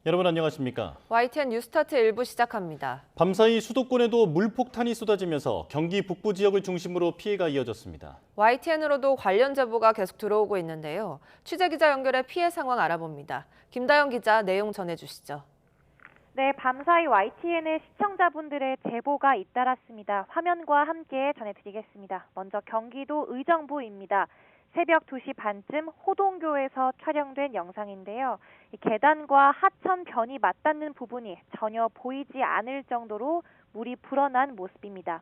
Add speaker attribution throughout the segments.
Speaker 1: 여러분 안녕하십니까?
Speaker 2: YTN 뉴스타트 1부 시작합니다.
Speaker 1: 밤사이 수도권에도 물폭탄이 쏟아지면서 경기 북부 지역을 중심으로 피해가 이어졌습니다.
Speaker 2: YTN으로도 관련 제보가 계속 들어오고 있는데요. 취재기자 연결해 피해 상황 알아봅니다. 김다영 기자 내용 전해주시죠.
Speaker 3: 네, 밤사이 YTN의 시청자분들의 제보가 잇따랐습니다. 화면과 함께 전해드리겠습니다. 먼저 경기도 의정부입니다. 새벽 2시 반쯤 호동교에서 촬영된 영상인데요. 계단과 하천 변이 맞닿는 부분이 전혀 보이지 않을 정도로 물이 불어난 모습입니다.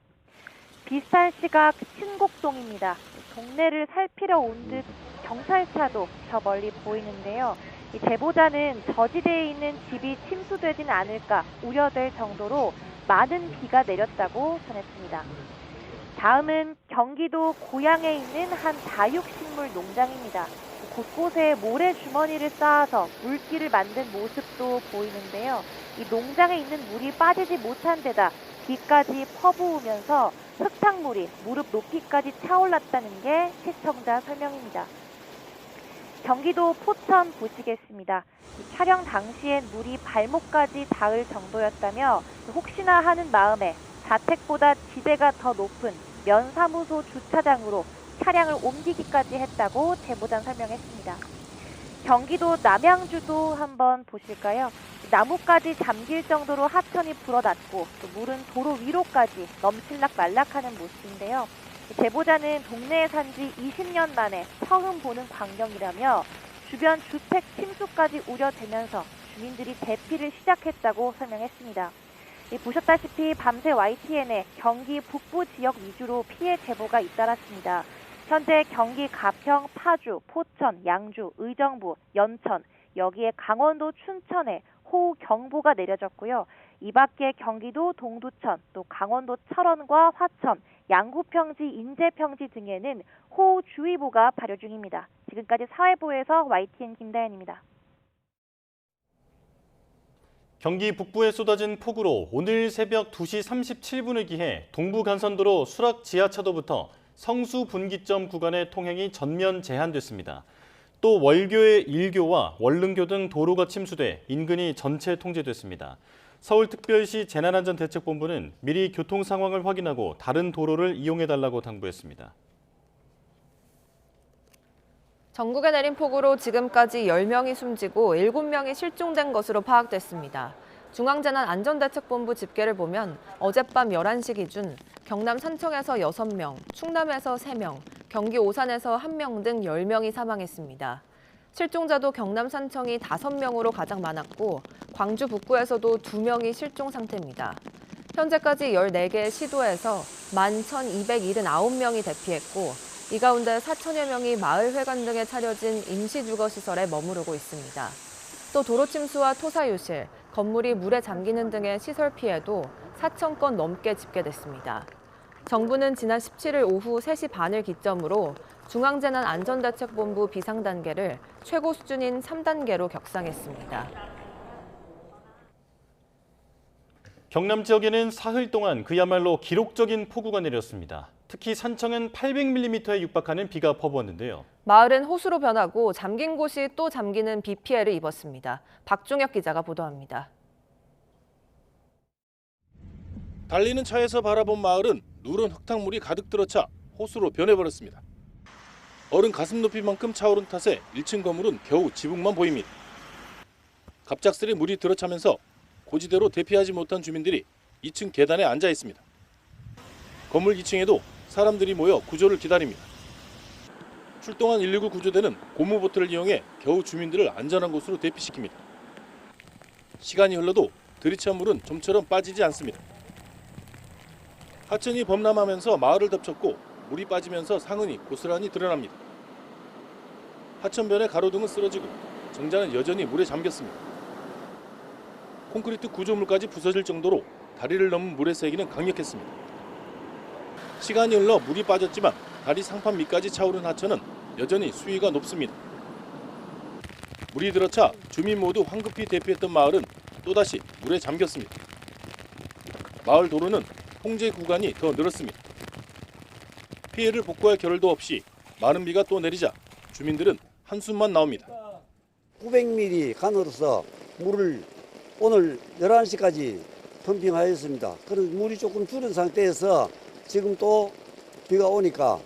Speaker 3: 비슷한 시각 신곡동입니다. 동네를 살피러 온 듯 경찰차도 저 멀리 보이는데요. 이 제보자는 저지대에 있는 집이 침수되진 않을까 우려될 정도로 많은 비가 내렸다고 전했습니다. 다음은 경기도 고양에 있는 한 다육식물 농장입니다. 곳곳에 모래주머니를 쌓아서 물길을 만든 모습도 보이는데요. 이 농장에 있는 물이 빠지지 못한 데다 비까지 퍼부으면서 흙탕물이 무릎 높이까지 차올랐다는 게 시청자 설명입니다. 경기도 포천 보시겠습니다. 촬영 당시엔 물이 발목까지 닿을 정도였다며 혹시나 하는 마음에 자택보다 지대가 더 높은 면사무소 주차장으로 차량을 옮기기까지 했다고 제보자는 설명했습니다. 경기도 남양주도 한번 보실까요? 나무까지 잠길 정도로 하천이 불어났고 또 물은 도로 위로까지 넘칠락 말락하는 모습인데요. 제보자는 동네에 산 지 20년 만에 처음 보는 광경이라며 주변 주택 침수까지 우려되면서 주민들이 대피를 시작했다고 설명했습니다. 보셨다시피 밤새 YTN에 경기 북부 지역 위주로 피해 제보가 잇따랐습니다. 현재 경기 가평, 파주, 포천, 양주, 의정부, 연천, 여기에 강원도 춘천에 호우 경보가 내려졌고요. 이 밖에 경기도 동두천, 또 강원도 철원과 화천, 양구평지, 인제평지 등에는 호우주의보가 발효 중입니다. 지금까지 사회부에서 YTN 김다현입니다.
Speaker 1: 경기 북부에 쏟아진 폭우로 오늘 새벽 2시 37분을 기해 동부간선도로 수락 지하차도부터 성수 분기점 구간의 통행이 전면 제한됐습니다. 또 월교의 일교와 월릉교 등 도로가 침수돼 인근이 전체 통제됐습니다. 서울특별시 재난안전대책본부는 미리 교통 상황을 확인하고 다른 도로를 이용해달라고 당부했습니다.
Speaker 2: 전국에 내린 폭우로 지금까지 10명이 숨지고 7명이 실종된 것으로 파악됐습니다. 중앙재난안전대책본부 집계를 보면 어젯밤 11시 기준 경남 산청에서 6명, 충남에서 3명, 경기 오산에서 1명 등 10명이 사망했습니다. 실종자도 경남 산청이 5명으로 가장 많았고 광주 북구에서도 2명이 실종 상태입니다. 현재까지 14개의 시도에서 11,279명이 대피했고 이 가운데 4천여 명이 마을회관 등에 차려진 임시주거시설에 머무르고 있습니다. 또 도로 침수와 토사유실, 건물이 물에 잠기는 등의 시설 피해도 4천 건 넘게 집계됐습니다. 정부는 지난 17일 오후 3시 반을 기점으로 중앙재난안전대책본부 비상단계를 최고 수준인 3단계로 격상했습니다.
Speaker 1: 경남 지역에는 사흘 동안 그야말로 기록적인 폭우가 내렸습니다. 특히 산청은 800mm에 육박하는 비가 퍼부었는데요.
Speaker 2: 마을은 호수로 변하고 잠긴 곳이 또 잠기는 비 피해를 입었습니다. 박종혁 기자가 보도합니다.
Speaker 4: 달리는 차에서 바라본 마을은 누런 흙탕물이 가득 들어차 호수로 변해버렸습니다. 어른 가슴 높이만큼 차오른 탓에 1층 건물은 겨우 지붕만 보입니다. 갑작스레 물이 들어차면서 고지대로 대피하지 못한 주민들이 2층 계단에 앉아 있습니다. 건물 2층에도 사람들이 모여 구조를 기다립니다. 출동한 119 구조대는 고무보트를 이용해 겨우 주민들을 안전한 곳으로 대피시킵니다. 시간이 흘러도 들이찬 물은 좀처럼 빠지지 않습니다. 하천이 범람하면서 마을을 덮쳤고 물이 빠지면서 상흔이 고스란히 드러납니다. 하천변의 가로등은 쓰러지고 정자는 여전히 물에 잠겼습니다. 콘크리트 구조물까지 부서질 정도로 다리를 넘은 물의 세기는 강력했습니다. 시간이 흘러 물이 빠졌지만 다리 상판 밑까지 차오른 하천은 여전히 수위가 높습니다. 물이 들어차 주민 모두 황급히 대피했던 마을은 또다시 물에 잠겼습니다. 마을 도로는 통제 구간이 더 늘었습니다. 피해를 복구할 겨를도 없이 많은 비가 또 내리자 주민들은 한숨만 나옵니다.
Speaker 5: 900mm 간으로서 물을 오늘 11시까지 펌핑하였습니다. 그런 물이 조금 줄은 상태에서 지금 또 비가 오니까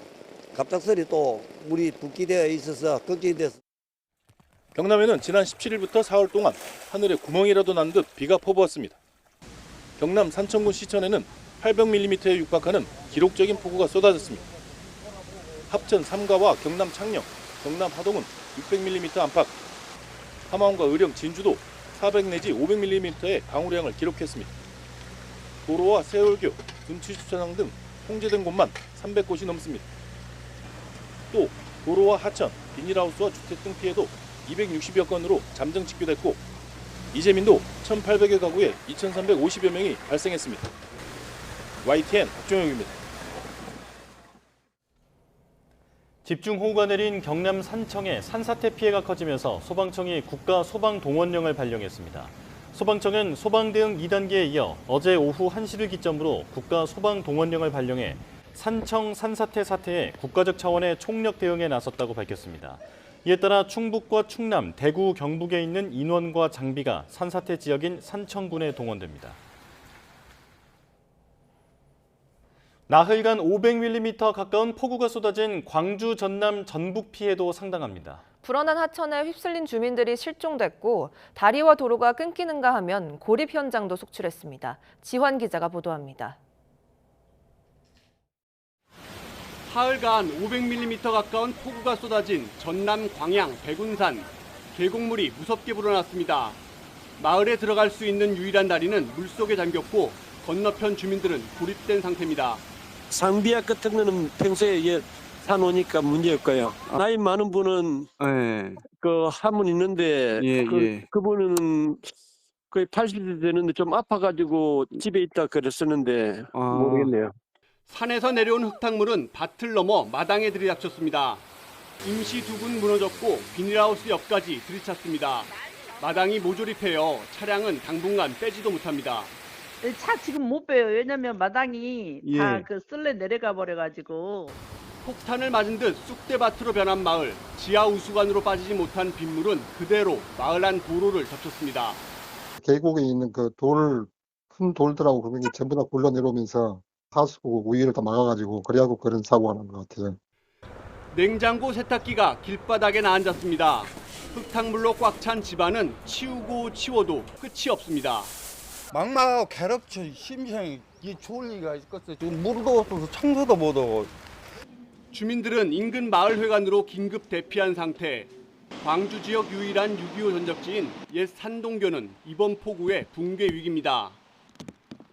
Speaker 5: 갑작스레 또 물이 붓기되어 있어서 걱정이 됐습니다.
Speaker 4: 경남에는 지난 17일부터 4월 동안 하늘에 구멍이라도 난 듯 비가 퍼부었습니다. 경남 산청군 시천에는 800mm에 육박하는 기록적인 폭우가 쏟아졌습니다. 합천 삼가와 경남 창녕, 경남 하동은 600mm 안팎, 함안과 의령, 진주도 400 내지 500mm의 강우량을 기록했습니다. 도로와 세월교, 분치주차장 등 통제된 곳만 300곳이 넘습니다. 또 도로와 하천, 비닐하우스와 주택 등 피해도 260여 건으로 잠정 집계됐고 이재민도 1,800여 가구에 2,350여 명이 발생했습니다. YTN 박종혁입니다.
Speaker 1: 집중호우가 내린 경남 산청에 산사태 피해가 커지면서 소방청이 국가소방동원령을 발령했습니다. 소방청은 소방대응 2단계에 이어 어제 오후 1시를 기점으로 국가소방동원령을 발령해 산청 산사태 사태에 국가적 차원의 총력 대응에 나섰다고 밝혔습니다. 이에 따라 충북과 충남, 대구, 경북에 있는 인원과 장비가 산사태 지역인 산청군에 동원됩니다. 나흘간 500mm 가까운 폭우가 쏟아진 광주, 전남, 전북 피해도 상당합니다.
Speaker 2: 불어난 하천에 휩쓸린 주민들이 실종됐고 다리와 도로가 끊기는가 하면 고립 현장도 속출했습니다. 지환 기자가 보도합니다.
Speaker 6: 사흘간 500mm 가까운 폭우가 쏟아진 전남 광양 백운산. 계곡물이 무섭게 불어났습니다. 마을에 들어갈 수 있는 유일한 다리는 물속에 잠겼고 건너편 주민들은 고립된 상태입니다.
Speaker 7: 상비약 같은 거는 평소에 사놓으니까 문제 없고요. 나이 많은 분은 그 한 분 있는데 그분은 거의 80대 되는데 좀 아파가지고 집에 있다 그랬었는데 모르겠네요.
Speaker 6: 산에서 내려온 흙탕물은 밭을 넘어 마당에 들이닥쳤습니다. 임시 두군 무너졌고 비닐하우스 옆까지 들이찼습니다. 마당이 모조리패여 차량은 당분간 빼지도 못합니다.
Speaker 8: 차 지금 못 빼요. 왜냐면 마당이 다 그 쓸래 내려가 버려가지고.
Speaker 6: 폭탄을 맞은 듯 쑥대밭으로 변한 마을. 지하 우수관으로 빠지지 못한 빗물은 그대로 마을 안 도로를 덮쳤습니다.
Speaker 9: 계곡에 있는 큰 돌들하고 그런 게 전부 다 굴러 내려오면서 하수 우위를 다 막아가지고 그래갖고 그런 사고가 난 것 같아요.
Speaker 6: 냉장고 세탁기가 길바닥에 나앉았습니다. 흙탕물로 꽉 찬 집안은 치우고 치워도 끝이 없습니다.
Speaker 10: 막막하고 괴롭죠. 심정이 좋을 리가 있겠어요. 지금 물도 없어서 청소도 못하고.
Speaker 6: 주민들은 인근 마을회관으로 긴급 대피한 상태. 광주 지역 유일한 6.25 전적지인 옛 산동교는 이번 폭우에 붕괴 위기입니다.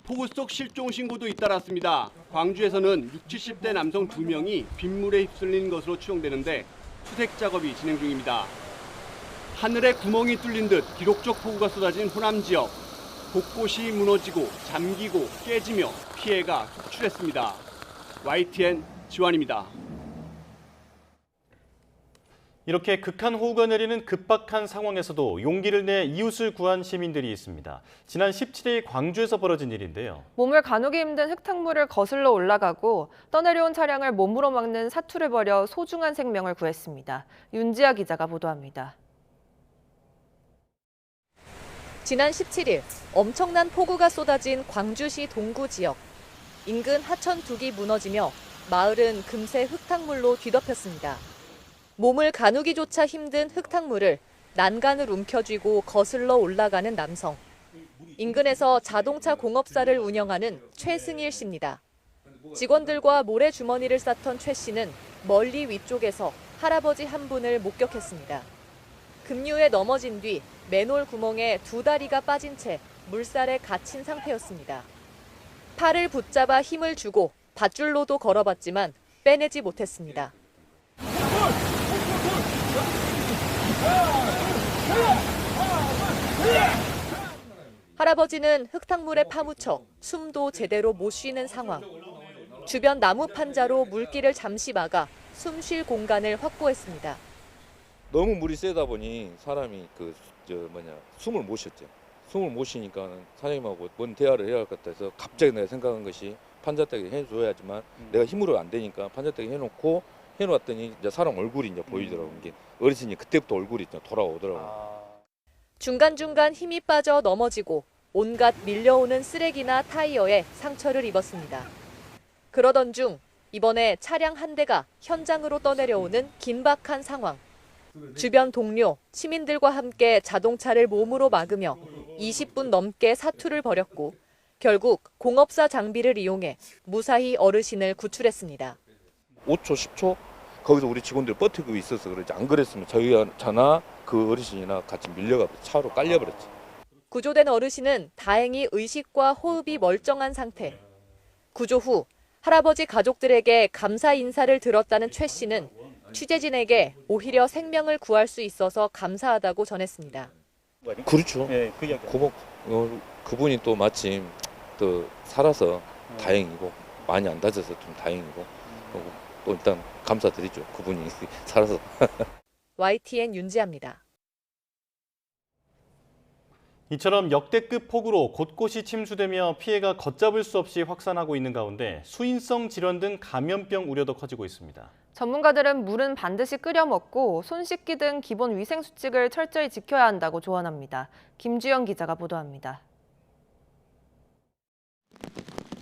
Speaker 6: 폭우 속 실종 신고도 잇따랐습니다. 광주에서는 60, 70대 남성 2명이 빗물에 휩쓸린 것으로 추정되는데 수색 작업이 진행 중입니다. 하늘에 구멍이 뚫린 듯 기록적 폭우가 쏟아진 호남 지역. 곳곳이 무너지고 잠기고 깨지며 피해가 속출했습니다. YTN 지환입니다.
Speaker 1: 이렇게 극한 호우가 내리는 급박한 상황에서도 용기를 내 이웃을 구한 시민들이 있습니다. 지난 17일 광주에서 벌어진 일인데요.
Speaker 2: 몸을 가누기 힘든 흙탕물을 거슬러 올라가고 떠내려온 차량을 몸으로 막는 사투를 벌여 소중한 생명을 구했습니다. 윤지아 기자가 보도합니다.
Speaker 11: 지난 17일 엄청난 폭우가 쏟아진 광주시 동구 지역. 인근 하천 둑이 무너지며 마을은 금세 흙탕물로 뒤덮였습니다. 몸을 가누기조차 힘든 흙탕물을 난간을 움켜쥐고 거슬러 올라가는 남성. 인근에서 자동차 공업사를 운영하는 최승일 씨입니다. 직원들과 모래주머니를 쌓던 최 씨는 멀리 위쪽에서 할아버지 한 분을 목격했습니다. 급류에 넘어진 뒤 맨홀 구멍에 두 다리가 빠진 채 물살에 갇힌 상태였습니다. 팔을 붙잡아 힘을 주고 밧줄로도 걸어봤지만 빼내지 못했습니다. 할아버지는 흙탕물에 파묻혀 숨도 제대로 못 쉬는 상황. 주변 나무 판자로 물길을 잠시 막아 숨 쉴 공간을 확보했습니다.
Speaker 12: 너무 물이 세다 보니 사람이 숨을 못 쉬었죠. 숨을 못 쉬니까 사장님하고 뭔 대화를 해야 할 것 같아서 갑자기 내가 생각한 것이 판자떼기 해줘야지만 내가 힘으로 안 되니까 판자떼기 해놓았더니 이제 사람 얼굴이 이제 보이더라고요. 이게 어르신이 그때부터 얼굴이 이제 돌아오더라고요.
Speaker 11: 중간중간 힘이 빠져 넘어지고 온갖 밀려오는 쓰레기나 타이어에 상처를 입었습니다. 그러던 중 이번에 차량 한 대가 현장으로 떠내려오는 긴박한 상황. 주변 동료, 시민들과 함께 자동차를 몸으로 막으며 20분 넘게 사투를 벌였고 결국 공업사 장비를 이용해 무사히 어르신을 구출했습니다.
Speaker 12: 5초, 10초 거기서 우리 직원들이 버티고 있어서 그러지. 안 그랬으면 저나 그 어르신이나 같이 밀려가 차로 깔려버렸지.
Speaker 11: 구조된 어르신은 다행히 의식과 호흡이 멀쩡한 상태. 구조 후 할아버지 가족들에게 감사 인사를 들었다는 최 씨는 취재진에게 오히려 생명을 구할 수 있어서 감사하다고 전했습니다.
Speaker 12: 그렇죠.
Speaker 10: 예, 그 이야기.
Speaker 12: 그분이 또 마침 또 살아서 다행이고 많이 안 다쳐서 좀 다행이고 또 일단 감사드리죠. 그분이 살아서.
Speaker 11: YTN 윤지아입니다.
Speaker 1: 이처럼 역대급 폭우로 곳곳이 침수되며 피해가 걷잡을 수 없이 확산하고 있는 가운데 수인성 질환 등 감염병 우려도 커지고 있습니다.
Speaker 2: 전문가들은 물은 반드시 끓여 먹고 손 씻기 등 기본 위생 수칙을 철저히 지켜야 한다고 조언합니다. 김주영 기자가 보도합니다.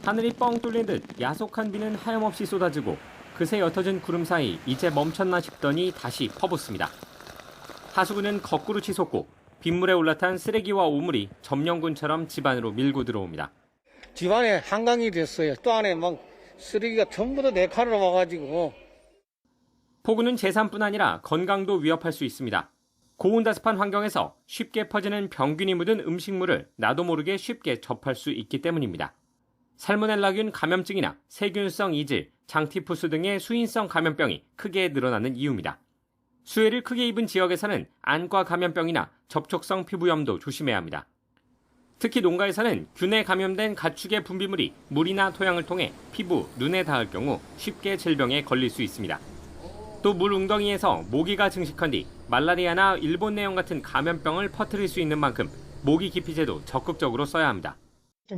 Speaker 13: 하늘이 뻥 뚫린 듯 야속한 비는 하염없이 쏟아지고 그새 옅어진 구름 사이 이제 멈췄나 싶더니 다시 퍼붓습니다. 하수구는 거꾸로 치솟고 빗물에 올라탄 쓰레기와 오물이 점령군처럼 집 안으로 밀고 들어옵니다.
Speaker 14: 집 안에 한강이 됐어요. 또 안에 막 쓰레기가 전부 다 내 칸으로 와가지고.
Speaker 13: 폭우는 재산뿐 아니라 건강도 위협할 수 있습니다. 고온다습한 환경에서 쉽게 퍼지는 병균이 묻은 음식물을 나도 모르게 쉽게 접할 수 있기 때문입니다. 살모넬라균 감염증이나 세균성 이질, 장티푸스 등의 수인성 감염병이 크게 늘어나는 이유입니다. 수해를 크게 입은 지역에서는 안과 감염병이나 접촉성 피부염도 조심해야 합니다. 특히 농가에서는 균에 감염된 가축의 분비물이 물이나 토양을 통해 피부, 눈에 닿을 경우 쉽게 질병에 걸릴 수 있습니다. 또 물 웅덩이에서 모기가 증식한 뒤 말라리아나 일본 내염 같은 감염병을 퍼뜨릴 수 있는 만큼 모기 기피제도 적극적으로 써야 합니다.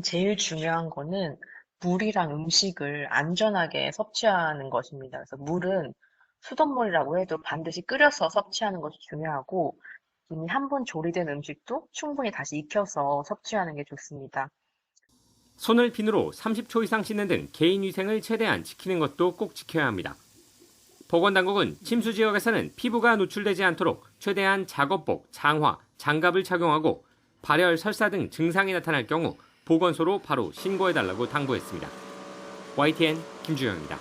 Speaker 15: 제일 중요한 거는 물이랑 음식을 안전하게 섭취하는 것입니다. 그래서 물은 수돗물이라고 해도 반드시 끓여서 섭취하는 것이 중요하고 이미 한 번 조리된 음식도 충분히 다시 익혀서 섭취하는 게 좋습니다.
Speaker 13: 손을 비누로 30초 이상 씻는 등 개인 위생을 최대한 지키는 것도 꼭 지켜야 합니다. 보건당국은 침수 지역에서는 피부가 노출되지 않도록 최대한 작업복, 장화, 장갑을 착용하고 발열, 설사 등 증상이 나타날 경우 보건소로 바로 신고해달라고 당부했습니다. YTN 김주영입니다.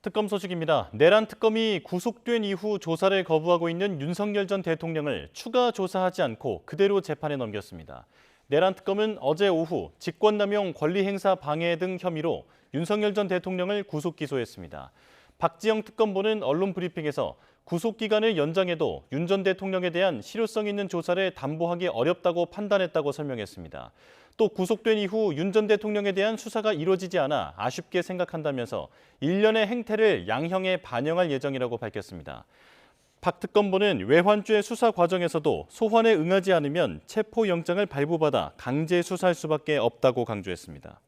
Speaker 1: 특검 소식입니다. 내란 특검이 구속된 이후 조사를 거부하고 있는 윤석열 전 대통령을 추가 조사하지 않고 그대로 재판에 넘겼습니다. 내란 특검은 어제 오후 직권남용 권리행사 방해 등 혐의로 윤석열 전 대통령을 구속 기소했습니다. 박지영 특검보는 언론 브리핑에서 구속기간을 연장해도 윤 전 대통령에 대한 실효성 있는 조사를 담보하기 어렵다고 판단했다고 설명했습니다. 또 구속된 이후 윤 전 대통령에 대한 수사가 이루어지지 않아 아쉽게 생각한다면서 일련의 행태를 양형에 반영할 예정이라고 밝혔습니다. 박 특검보는 외환죄 수사 과정에서도 소환에 응하지 않으면 체포영장을 발부받아 강제 수사할 수밖에 없다고 강조했습니다.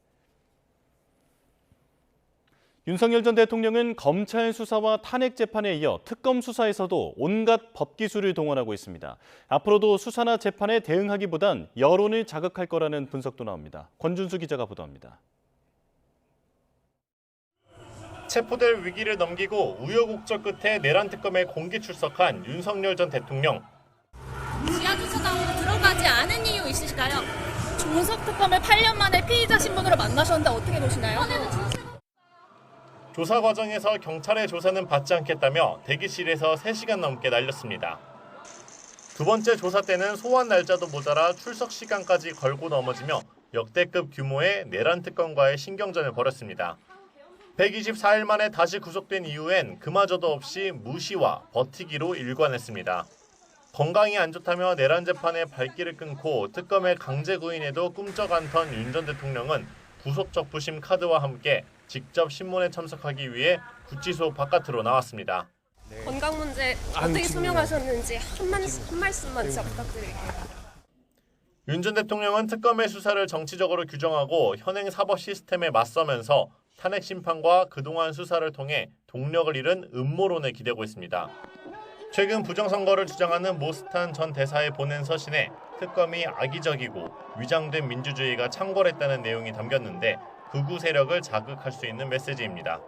Speaker 1: 윤석열 전 대통령은 검찰 수사와 탄핵 재판에 이어 특검 수사에서도 온갖 법기술을 동원하고 있습니다. 앞으로도 수사나 재판에 대응하기보단 여론을 자극할 거라는 분석도 나옵니다. 권준수 기자가 보도합니다.
Speaker 16: 체포될 위기를 넘기고 우여곡절 끝에 내란 특검에 공개 출석한 윤석열 전 대통령.
Speaker 17: 지하주차장으로 들어가지 않은 이유 있으실까요? 조석 특검을 8년 만에 피의자 신분으로 만나셨는데 어떻게 보시나요?
Speaker 16: 조사 과정에서 경찰의 조사는 받지 않겠다며 대기실에서 3시간 넘게 날렸습니다. 두 번째 조사 때는 소환 날짜도 모자라 출석 시간까지 걸고 넘어지며 역대급 규모의 내란 특검과의 신경전을 벌였습니다. 124일 만에 다시 구속된 이후엔 그마저도 없이 무시와 버티기로 일관했습니다. 건강이 안 좋다며 내란 재판의 발길을 끊고 특검의 강제 구인에도 꿈쩍 않던 윤 전 대통령은 구속 적부심 카드와 함께 직접 신문에 참석하기 위해 구치소 바깥으로 나왔습니다.
Speaker 17: 건강 문제 어떻게 소명하셨는지 한 말씀만 진짜 부탁드릴게요.
Speaker 16: 윤 전 대통령은 특검의 수사를 정치적으로 규정하고 현행 사법 시스템에 맞서면서 탄핵 심판과 그동안 수사를 통해 동력을 잃은 음모론에 기대고 있습니다. 최근 부정선거를 주장하는 모스탄 전 대사의 보낸 서신에 특검이 악의적이고 위장된 민주주의가 창궐했다는 내용이 담겼는데 극우 세력을 자극할 수 있는 메시지입니다.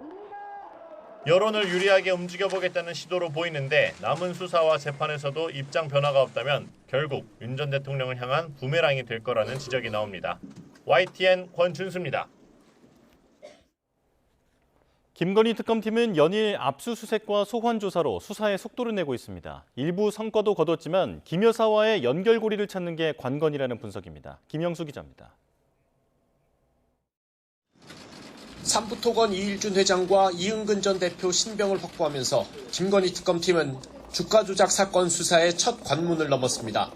Speaker 16: 여론을 유리하게 움직여보겠다는 시도로 보이는데 남은 수사와 재판에서도 입장 변화가 없다면 결국 윤 전 대통령을 향한 부메랑이 될 거라는 지적이 나옵니다. YTN 권준수입니다.
Speaker 1: 김건희 특검팀은 연일 압수수색과 소환 조사로 수사에 속도를 내고 있습니다. 일부 성과도 거뒀지만 김 여사와의 연결고리를 찾는 게 관건이라는 분석입니다. 김영수 기자입니다.
Speaker 18: 삼부토건 이일준 회장과 이은근 전 대표 신병을 확보하면서 김건희 특검팀은 주가 조작 사건 수사의 첫 관문을 넘었습니다.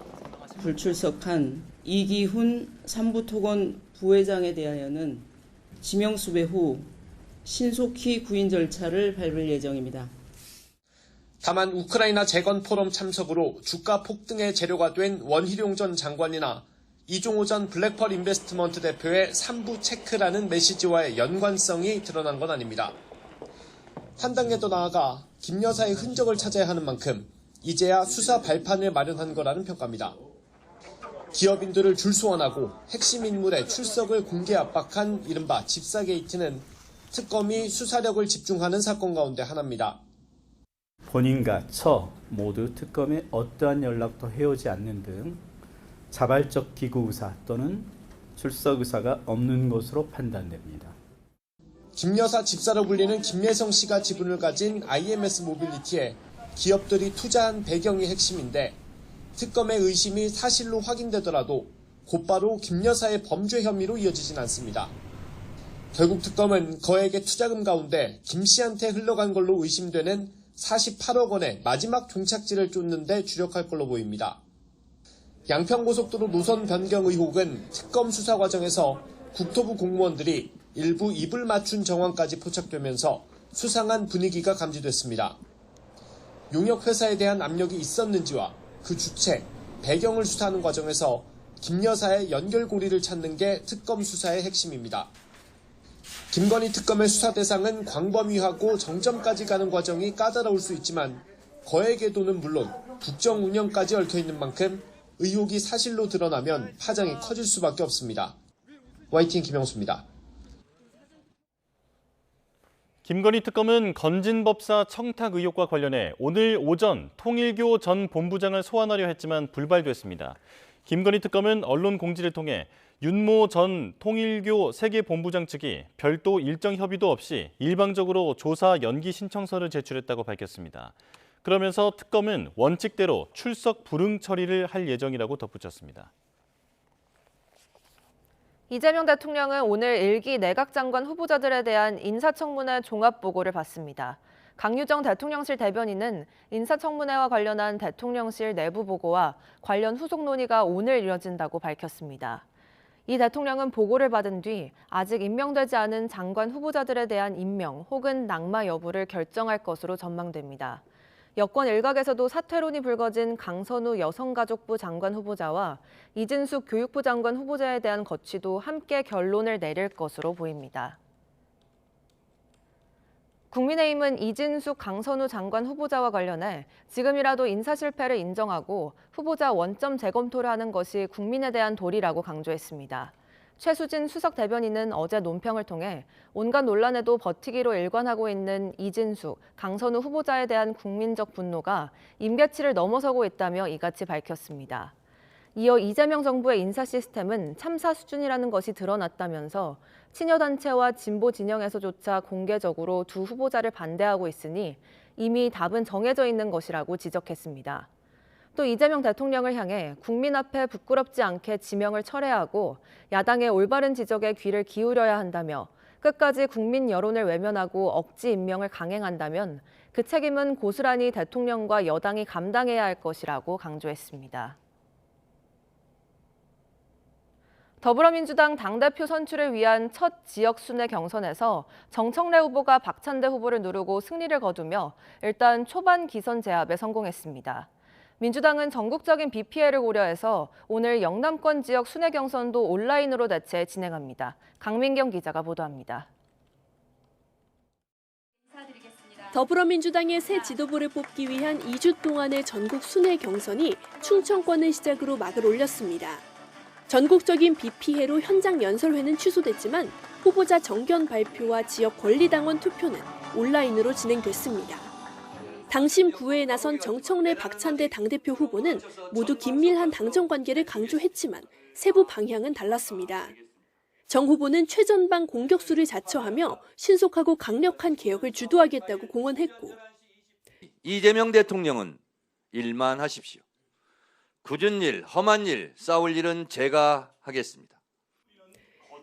Speaker 19: 불출석한 이기훈 삼부토건 부회장에 대하여는 지명수배 후 신속히 구인 절차를 밟을 예정입니다.
Speaker 18: 다만 우크라이나 재건 포럼 참석으로 주가 폭등의 재료가 된 원희룡 전 장관이나 이종호 전 블랙펄 인베스트먼트 대표의 3부 체크라는 메시지와의 연관성이 드러난 건 아닙니다. 한 단계 더 나아가 김 여사의 흔적을 찾아야 하는 만큼 이제야 수사 발판을 마련한 거라는 평가입니다. 기업인들을 줄 소환하고 핵심 인물의 출석을 공개 압박한 이른바 집사 게이트는 특검이 수사력을 집중하는 사건 가운데 하나입니다.
Speaker 20: 본인과 처 모두 특검에 어떠한 연락도 해오지 않는 등 자발적 기구 의사 또는 출석 의사가 없는 것으로 판단됩니다.
Speaker 18: 김 여사 집사로 불리는 김예성 씨가 지분을 가진 IMS 모빌리티에 기업들이 투자한 배경이 핵심인데 특검의 의심이 사실로 확인되더라도 곧바로 김 여사의 범죄 혐의로 이어지진 않습니다. 결국 특검은 거액의 투자금 가운데 김 씨한테 흘러간 걸로 의심되는 48억 원의 마지막 종착지를 쫓는 데 주력할 걸로 보입니다. 양평고속도로 노선 변경 의혹은 특검 수사 과정에서 국토부 공무원들이 일부 입을 맞춘 정황까지 포착되면서 수상한 분위기가 감지됐습니다. 용역회사에 대한 압력이 있었는지와 그 주체, 배경을 수사하는 과정에서 김 여사의 연결고리를 찾는 게 특검 수사의 핵심입니다. 김건희 특검의 수사 대상은 광범위하고 정점까지 가는 과정이 까다로울 수 있지만 거액의 돈은 물론 국정 운영까지 얽혀있는 만큼 의혹이 사실로 드러나면 파장이 커질 수밖에 없습니다. YTN 김영수입니다.
Speaker 1: 김건희 특검은 건진법사 청탁 의혹과 관련해 오늘 오전 통일교 전 본부장을 소환하려 했지만 불발됐습니다. 김건희 특검은 언론 공지를 통해 윤모 전 통일교 세계본부장 측이 별도 일정 협의도 없이 일방적으로 조사 연기 신청서를 제출했다고 밝혔습니다. 그러면서 특검은 원칙대로 출석 불응 처리를 할 예정이라고 덧붙였습니다.
Speaker 2: 이재명 대통령은 오늘 1기 내각장관 후보자들에 대한 인사청문회 종합보고를 받습니다. 강유정 대통령실 대변인은 인사청문회와 관련한 대통령실 내부 보고와 관련 후속 논의가 오늘 이뤄진다고 밝혔습니다. 이 대통령은 보고를 받은 뒤 아직 임명되지 않은 장관 후보자들에 대한 임명 혹은 낙마 여부를 결정할 것으로 전망됩니다. 여권 일각에서도 사퇴론이 불거진 강선우 여성가족부 장관 후보자와 이진숙 교육부 장관 후보자에 대한 거취도 함께 결론을 내릴 것으로 보입니다. 국민의힘은 이진숙, 강선우 장관 후보자와 관련해 지금이라도 인사 실패를 인정하고 후보자 원점 재검토를 하는 것이 국민에 대한 도리라고 강조했습니다. 최수진 수석 대변인은 어제 논평을 통해 온갖 논란에도 버티기로 일관하고 있는 이진숙, 강선우 후보자에 대한 국민적 분노가 임계치를 넘어서고 있다며 이같이 밝혔습니다. 이어 이재명 정부의 인사 시스템은 참사 수준이라는 것이 드러났다면서 친여단체와 진보 진영에서조차 공개적으로 두 후보자를 반대하고 있으니 이미 답은 정해져 있는 것이라고 지적했습니다. 또 이재명 대통령을 향해 국민 앞에 부끄럽지 않게 지명을 철회하고 야당의 올바른 지적에 귀를 기울여야 한다며 끝까지 국민 여론을 외면하고 억지 임명을 강행한다면 그 책임은 고스란히 대통령과 여당이 감당해야 할 것이라고 강조했습니다. 더불어민주당 당대표 선출을 위한 첫 지역 순회 경선에서 정청래 후보가 박찬대 후보를 누르고 승리를 거두며 일단 초반 기선 제압에 성공했습니다. 민주당은 전국적인 비 피해를 고려해서 오늘 영남권 지역 순회 경선도 온라인으로 대체 진행합니다. 강민경 기자가 보도합니다.
Speaker 21: 더불어민주당의 새 지도부를 뽑기 위한 2주 동안의 전국 순회 경선이 충청권을 시작으로 막을 올렸습니다. 전국적인 비 피해로 현장 연설회는 취소됐지만 후보자 정견 발표와 지역 권리당원 투표는 온라인으로 진행됐습니다. 당심 구회에 나선 정청래 박찬대 당대표 후보는 모두 긴밀한 당정 관계를 강조했지만 세부 방향은 달랐습니다. 정 후보는 최전방 공격수를 자처하며 신속하고 강력한 개혁을 주도하겠다고 공언했고,
Speaker 22: 이재명 대통령은 일만 하십시오. 굳은 일, 험한 일, 싸울 일은 제가 하겠습니다.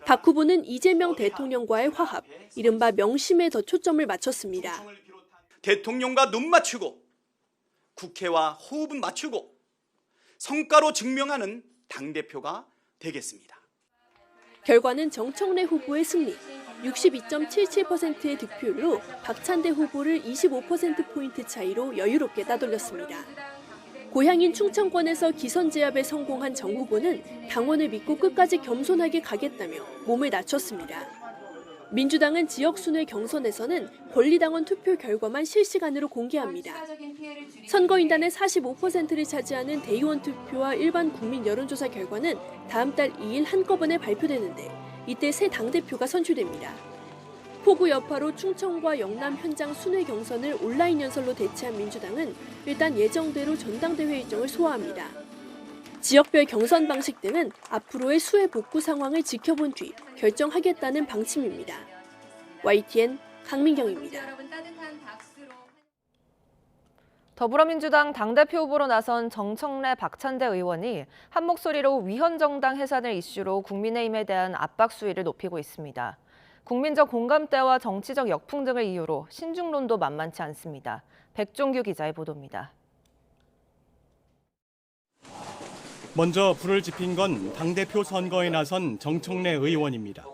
Speaker 21: 박 후보는 이재명 대통령과의 화합, 이른바 명심에 더 초점을 맞췄습니다.
Speaker 23: 대통령과 눈 맞추고 국회와 호흡은 맞추고 성과로 증명하는 당대표가 되겠습니다.
Speaker 21: 결과는 정청래 후보의 승리, 62.77%의 득표율로 박찬대 후보를 25%포인트 차이로 여유롭게 따돌렸습니다. 고향인 충청권에서 기선 제압에 성공한 정 후보는 당원을 믿고 끝까지 겸손하게 가겠다며 몸을 낮췄습니다. 민주당은 지역 순회 경선에서는 권리당원 투표 결과만 실시간으로 공개합니다. 선거인단의 45%를 차지하는 대의원 투표와 일반 국민 여론조사 결과는 다음 달 2일 한꺼번에 발표되는데 이때 새 당대표가 선출됩니다. 폭우 여파로 충청과 영남 현장 순회 경선을 온라인 연설로 대체한 민주당은 일단 예정대로 전당대회 일정을 소화합니다. 지역별 경선 방식 등은 앞으로의 수해 복구 상황을 지켜본 뒤 결정하겠다는 방침입니다. YTN 강민경입니다.
Speaker 2: 더불어민주당 당대표 후보로 나선 정청래 박찬대 의원이 한 목소리로 위헌정당 해산을 이슈로 국민의힘에 대한 압박 수위를 높이고 있습니다. 국민적 공감대와 정치적 역풍 등을 이유로 신중론도 만만치 않습니다. 백종규 기자의 보도입니다.
Speaker 1: 먼저 불을 지핀 건 당대표 선거에 나선 정청래 의원입니다.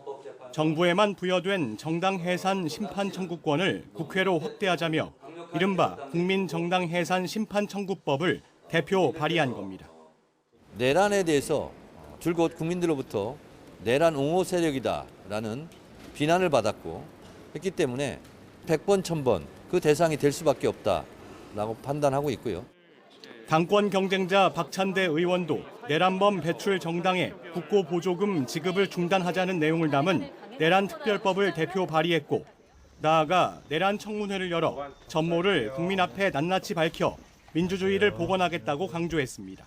Speaker 1: 정부에만 부여된 정당 해산 심판 청구권을 국회로 확대하자며 이른바 국민정당 해산 심판 청구법을 대표 발의한 겁니다.
Speaker 22: 내란에 대해서 줄곧 국민들로부터 내란 옹호 세력이다라는 비난을 받았고 했기 때문에 100번, 1000번 그 대상이 될 수밖에 없다라고 판단하고 있고요.
Speaker 1: 당권 경쟁자 박찬대 의원도 내란범 배출 정당에 국고 보조금 지급을 중단하자는 내용을 담은 내란 특별법을 대표 발의했고 나아가 내란 청문회를 열어 전모를 국민 앞에 낱낱이 밝혀 민주주의를 복원하겠다고 강조했습니다.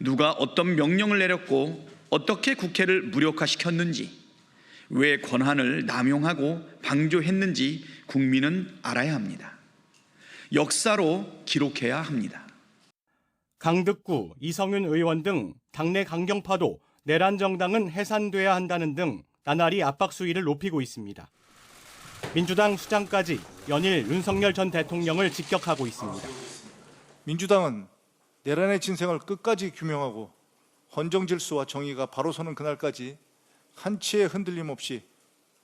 Speaker 24: 누가 어떤 명령을 내렸고 어떻게 국회를 무력화시켰는지, 왜 권한을 남용하고 방조했는지 국민은 알아야 합니다. 역사로 기록해야 합니다.
Speaker 1: 강득구, 이성윤 의원 등 당내 강경파도 내란 정당은 해산돼야 한다는 등 나날이 압박 수위를 높이고 있습니다. 민주당 수장까지 연일 윤석열 전 대통령을 직격하고 있습니다.
Speaker 25: 민주당은 내란의 진상을 끝까지 규명하고 헌정 질서와 정의가 바로 서는 그날까지 한치의 흔들림 없이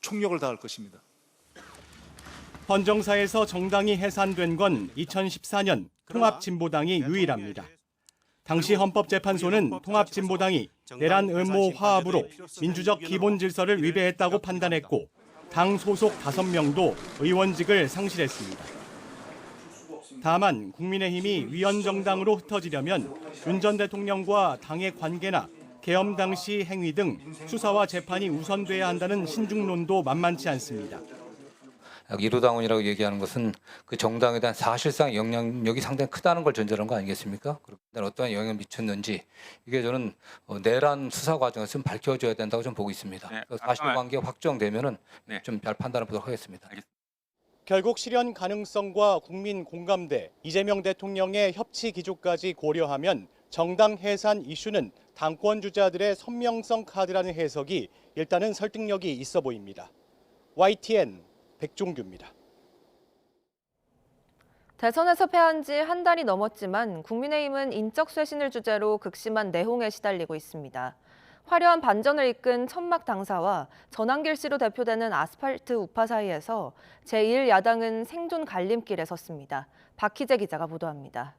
Speaker 25: 총력을 다할 것입니다.
Speaker 1: 헌정사에서 정당이 해산된 건 2014년 통합진보당이 유일합니다. 당시 헌법재판소는 통합진보당이 내란 음모 화합으로 민주적 기본 질서를 위배했다고 판단했고 당 소속 5명도 의원직을 상실했습니다. 다만 국민의힘이 위헌정당으로 흩어지려면 윤 전 대통령과 당의 관계나 계엄 당시 행위 등 수사와 재판이 우선돼야 한다는 신중론도 만만치 않습니다.
Speaker 26: 1호 당원이라고 얘기하는 것은 그 정당에 대한 사실상 영향력이 상당히 크다는 걸 전제로 한 거 아니겠습니까? 그런 어떠한 영향을 미쳤는지 이게 저는 내란 수사 과정에서 좀 밝혀져야 된다고 좀 보고 있습니다. 사실관계가 확정되면은 좀 잘 판단해 보도록 하겠습니다.
Speaker 1: 결국 실현 가능성과 국민 공감대, 이재명 대통령의 협치 기조까지 고려하면 정당 해산 이슈는 당권 주자들의 선명성 카드라는 해석이 일단은 설득력이 있어 보입니다. YTN 백종규입니다.
Speaker 2: 대선에서 패한 지 한 달이 넘었지만 국민의힘은 인적 쇄신을 주제로 극심한 내홍에 시달리고 있습니다. 화려한 반전을 이끈 천막 당사와 전환길 씨로 대표되는 아스팔트 우파 사이에서 제1야당은 생존 갈림길에 섰습니다. 박희재 기자가 보도합니다.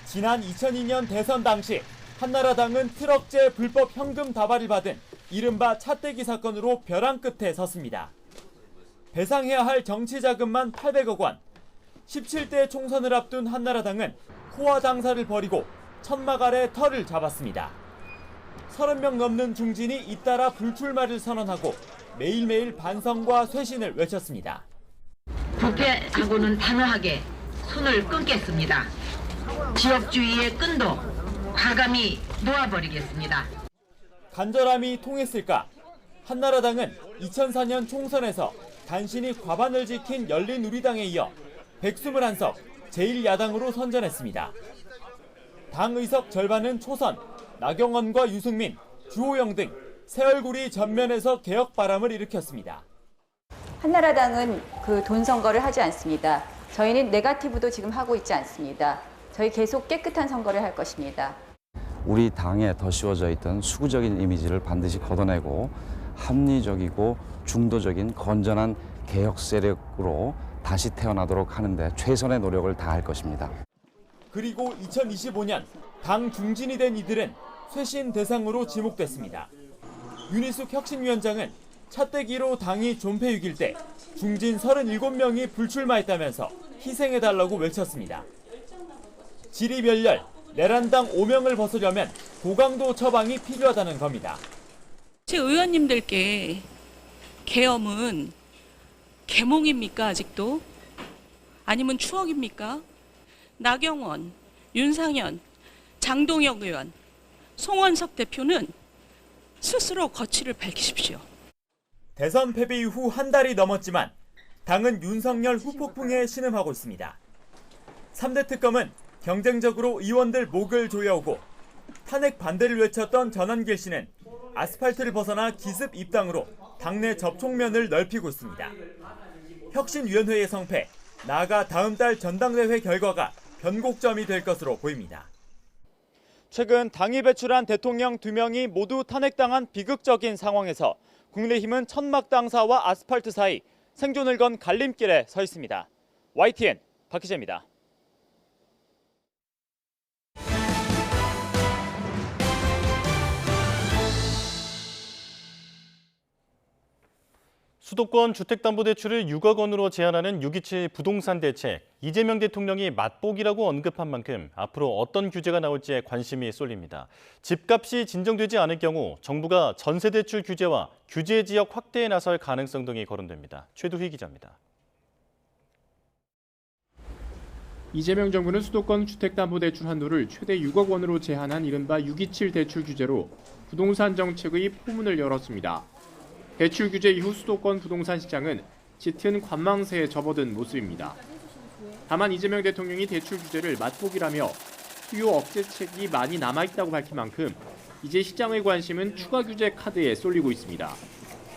Speaker 27: 지난 2002년 대선 당시 한나라당은 트럭제 불법 현금 다발을 받은 이른바 차떼기 사건으로 벼랑 끝에 섰습니다. 배상해야 할 정치 자금만 800억 원. 17대 총선을 앞둔 한나라당은 호화 당사를 벌이고 천막 아래 터를 잡았습니다. 30명 넘는 중진이 잇따라 불출마를 선언하고 매일매일 반성과 쇄신을 외쳤습니다.
Speaker 3: 부패하고는 단호하게 손을 끊겠습니다. 지역주의의 끈도 과감히 놓아버리겠습니다.
Speaker 27: 간절함이 통했을까? 한나라당은 2004년 총선에서 간신히 과반을 지킨 열린우리당에 이어 121석 제1야당으로 선전했습니다. 당 의석 절반은 초선, 나경원과 유승민, 주호영 등 새 얼굴이 전면에서 개혁 바람을 일으켰습니다.
Speaker 4: 한나라당은 그 돈 선거를 하지 않습니다. 저희는 네거티브도 지금 하고 있지 않습니다. 저희 계속 깨끗한 선거를 할 것입니다.
Speaker 5: 우리 당에 더 씌워져 있던 수구적인 이미지를 반드시 걷어내고 합리적이고 중도적인 건전한 개혁 세력으로 다시 태어나도록 하는데 최선의 노력을 다할 것입니다.
Speaker 27: 그리고 2025년 당 중진이 된 이들은 쇄신 대상으로 지목됐습니다. 윤희숙 혁신위원장은 차떼기로 당이 존폐 6일 때 중진 37명이 불출마했다면서 희생해달라고 외쳤습니다. 지리멸렬, 내란당 5명을 벗으려면 고강도 처방이 필요하다는 겁니다.
Speaker 6: 제 의원님들께 계엄은 계몽입니까 아직도? 아니면 추억입니까? 나경원, 윤상현, 장동혁 의원, 송원석 대표는 스스로 거취를 밝히십시오.
Speaker 27: 대선 패배 이후 한 달이 넘었지만 당은 윤석열 후폭풍에 신음하고 있습니다. 3대 특검은 경쟁적으로 의원들 목을 조여오고 탄핵 반대를 외쳤던 전원길 씨는 아스팔트를 벗어나 기습 입당으로 당내 접촉면을 넓히고 있습니다. 혁신위원회의 성패, 나아가 다음 달 전당대회 결과가 변곡점이 될 것으로 보입니다. 최근 당이 배출한 대통령 2명이 모두 탄핵당한 비극적인 상황에서 국민의힘은 천막 당사와 아스팔트 사이 생존을 건 갈림길에 서 있습니다. YTN 박희재입니다. 수도권 주택담보대출을 6억 원으로 제한하는 6.27 부동산 대책. 이재명 대통령이 맛보기라고 언급한 만큼 앞으로 어떤 규제가 나올지에 관심이 쏠립니다. 집값이 진정되지 않을 경우 정부가 전세대출 규제와 규제 지역 확대에 나설 가능성 등이 거론됩니다. 최두희 기자입니다.
Speaker 7: 이재명 정부는 수도권 주택담보대출 한도를 최대 6억 원으로 제한한 이른바 6.27 대출 규제로 부동산 정책의 포문을 열었습니다. 대출 규제 이후 수도권 부동산 시장은 짙은 관망세에 접어든 모습입니다. 다만 이재명 대통령이 대출 규제를 맛보기라며 수요 억제책이 많이 남아있다고 밝힌 만큼 이제 시장의 관심은 추가 규제 카드에 쏠리고 있습니다.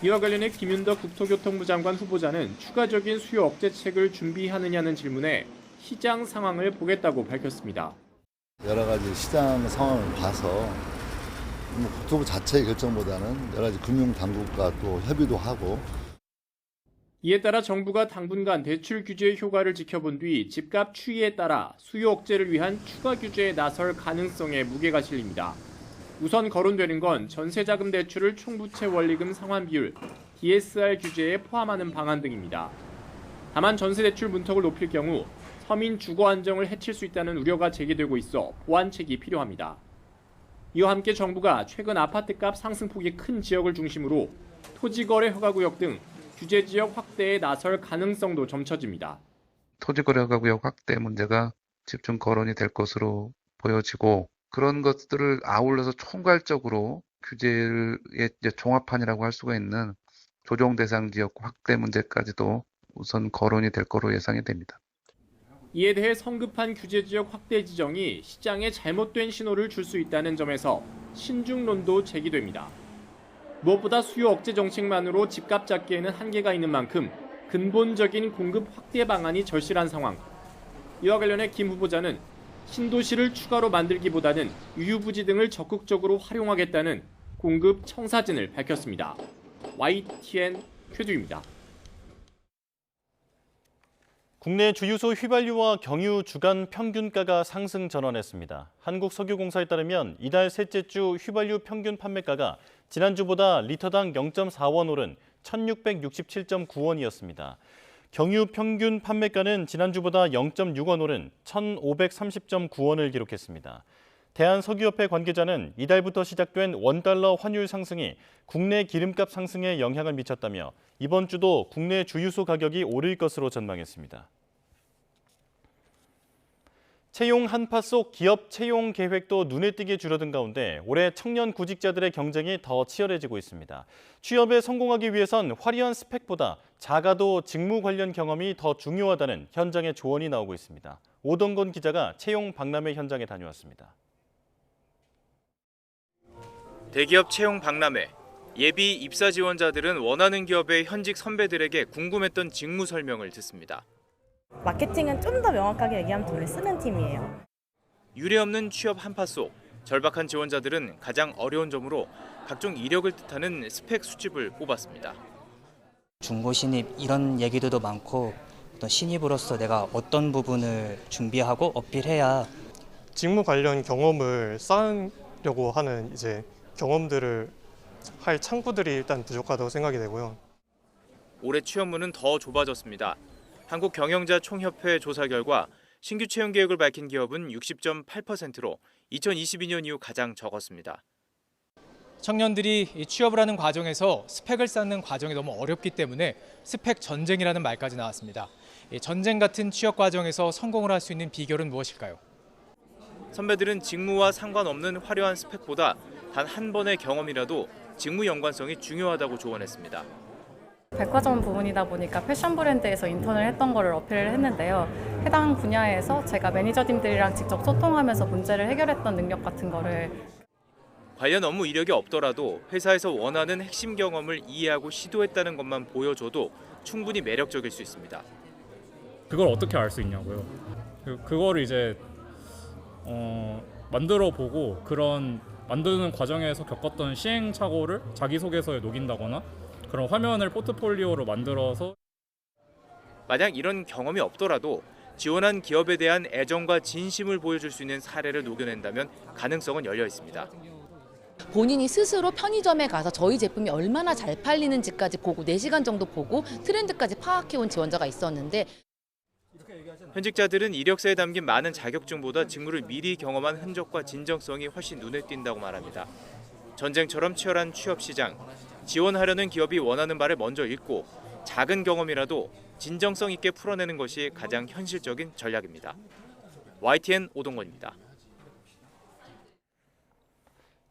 Speaker 7: 이와 관련해 김윤덕 국토교통부 장관 후보자는 추가적인 수요 억제책을 준비하느냐는 질문에 시장 상황을 보겠다고 밝혔습니다.
Speaker 8: 여러 가지 시장 상황을 봐서 국토부 자체의 결정보다는 여러 가지 금융당국과 또 협의도 하고.
Speaker 7: 이에 따라 정부가 당분간 대출 규제의 효과를 지켜본 뒤 집값 추이에 따라 수요 억제를 위한 추가 규제에 나설 가능성에 무게가 실립니다. 우선 거론되는 건 전세자금 대출을 총부채 원리금 상환 비율 DSR 규제에 포함하는 방안 등입니다. 다만 전세대출 문턱을 높일 경우 서민 주거 안정을 해칠 수 있다는 우려가 제기되고 있어 보완책이 필요합니다. 이와 함께 정부가 최근 아파트값 상승폭이 큰 지역을 중심으로 토지거래 허가구역 등 규제 지역 확대에 나설 가능성도 점쳐집니다.
Speaker 9: 토지거래 허가구역 확대 문제가 집중 거론이 될 것으로 보여지고 그런 것들을 아울러서 총괄적으로 규제의 종합판이라고 할 수가 있는 조정 대상 지역 확대 문제까지도 우선 거론이 될 거로 예상이 됩니다.
Speaker 7: 이에 대해 성급한 규제 지역 확대 지정이 시장에 잘못된 신호를 줄 수 있다는 점에서 신중론도 제기됩니다. 무엇보다 수요 억제 정책만으로 집값 잡기에는 한계가 있는 만큼 근본적인 공급 확대 방안이 절실한 상황. 이와 관련해 김 후보자는 신도시를 추가로 만들기보다는 유유부지 등을 적극적으로 활용하겠다는 공급 청사진을 밝혔습니다. YTN 최두입니다.
Speaker 1: 국내 주유소 휘발유와 경유 주간 평균가가 상승 전환했습니다. 한국석유공사에 따르면 이달 셋째 주 휘발유 평균 판매가가 지난주보다 리터당 0.4원 오른 1,667.9원이었습니다. 경유 평균 판매가는 지난주보다 0.6원 오른 1,530.9원을 기록했습니다. 대한석유협회 관계자는 이달부터 시작된 원달러 환율 상승이 국내 기름값 상승에 영향을 미쳤다며 이번 주도 국내 주유소 가격이 오를 것으로 전망했습니다. 채용 한파 속 기업 채용 계획도 눈에 띄게 줄어든 가운데 올해 청년 구직자들의 경쟁이 더 치열해지고 있습니다. 취업에 성공하기 위해선 화려한 스펙보다 작아도 직무 관련 경험이 더 중요하다는 현장의 조언이 나오고 있습니다. 오동건 기자가 채용 박람회 현장에 다녀왔습니다.
Speaker 10: 대기업 채용 박람회. 예비 입사 지원자들은 원하는 기업의 현직 선배들에게 궁금했던 직무 설명을 듣습니다.
Speaker 11: 마케팅은 좀 더 명확하게 얘기하면 돈을 쓰는 팀이에요.
Speaker 10: 유례없는 취업 한파 속 절박한 지원자들은 가장 어려운 점으로 각종 이력을 뜻하는 스펙 수집을 뽑았습니다.
Speaker 12: 중고 신입 이런 얘기들도 많고 어떤 신입으로서 내가 어떤 부분을 준비하고 어필해야
Speaker 13: 직무 관련 경험을 쌓으려고 하는 경험들을 할 창구들이 일단 부족하다고 생각이 되고요.
Speaker 10: 올해 취업문은 더 좁아졌습니다. 한국경영자총협회 조사 결과 신규 채용 계획을 밝힌 기업은 60.8%로 2022년 이후 가장 적었습니다.
Speaker 14: 청년들이 취업을 하는 과정에서 스펙을 쌓는 과정이 너무 어렵기 때문에 스펙 전쟁이라는 말까지 나왔습니다. 전쟁 같은 취업 과정에서 성공을 할 수 있는 비결은 무엇일까요?
Speaker 10: 선배들은 직무와 상관없는 화려한 스펙보다 단 한 번의 경험이라도 직무 연관성이 중요하다고 조언했습니다.
Speaker 15: 백화점 부문이다 보니까 패션 브랜드에서 인턴을 했던 거를 어필을 했는데요. 해당 분야에서 제가 매니저님들이랑 직접 소통하면서 문제를 해결했던 능력 같은 거를
Speaker 10: 관련 업무 이력이 없더라도 회사에서 원하는 핵심 경험을 이해하고 시도했다는 것만 보여줘도 충분히 매력적일 수 있습니다.
Speaker 17: 그걸 어떻게 알 수 있냐고요. 그거를 이제 만들어 보고 그런 만드는 과정에서 겪었던 시행착오를 자기소개서에 녹인다거나 그런 화면을 포트폴리오로 만들어서
Speaker 10: 만약 이런 경험이 없더라도 지원한 기업에 대한 애정과 진심을 보여줄 수 있는 사례를 녹여낸다면 가능성은 열려 있습니다.
Speaker 28: 본인이 스스로 편의점에 가서 저희 제품이 얼마나 잘 팔리는지까지 보고 4시간 정도 보고 트렌드까지 파악해온 지원자가 있었는데
Speaker 10: 현직자들은 이력서에 담긴 많은 자격증보다 직무를 미리 경험한 흔적과 진정성이 훨씬 눈에 띈다고 말합니다. 전쟁처럼 치열한 취업 시장, 지원하려는 기업이 원하는 바를 먼저 읽고 작은 경험이라도 진정성 있게 풀어내는 것이 가장 현실적인 전략입니다. YTN 오동건입니다.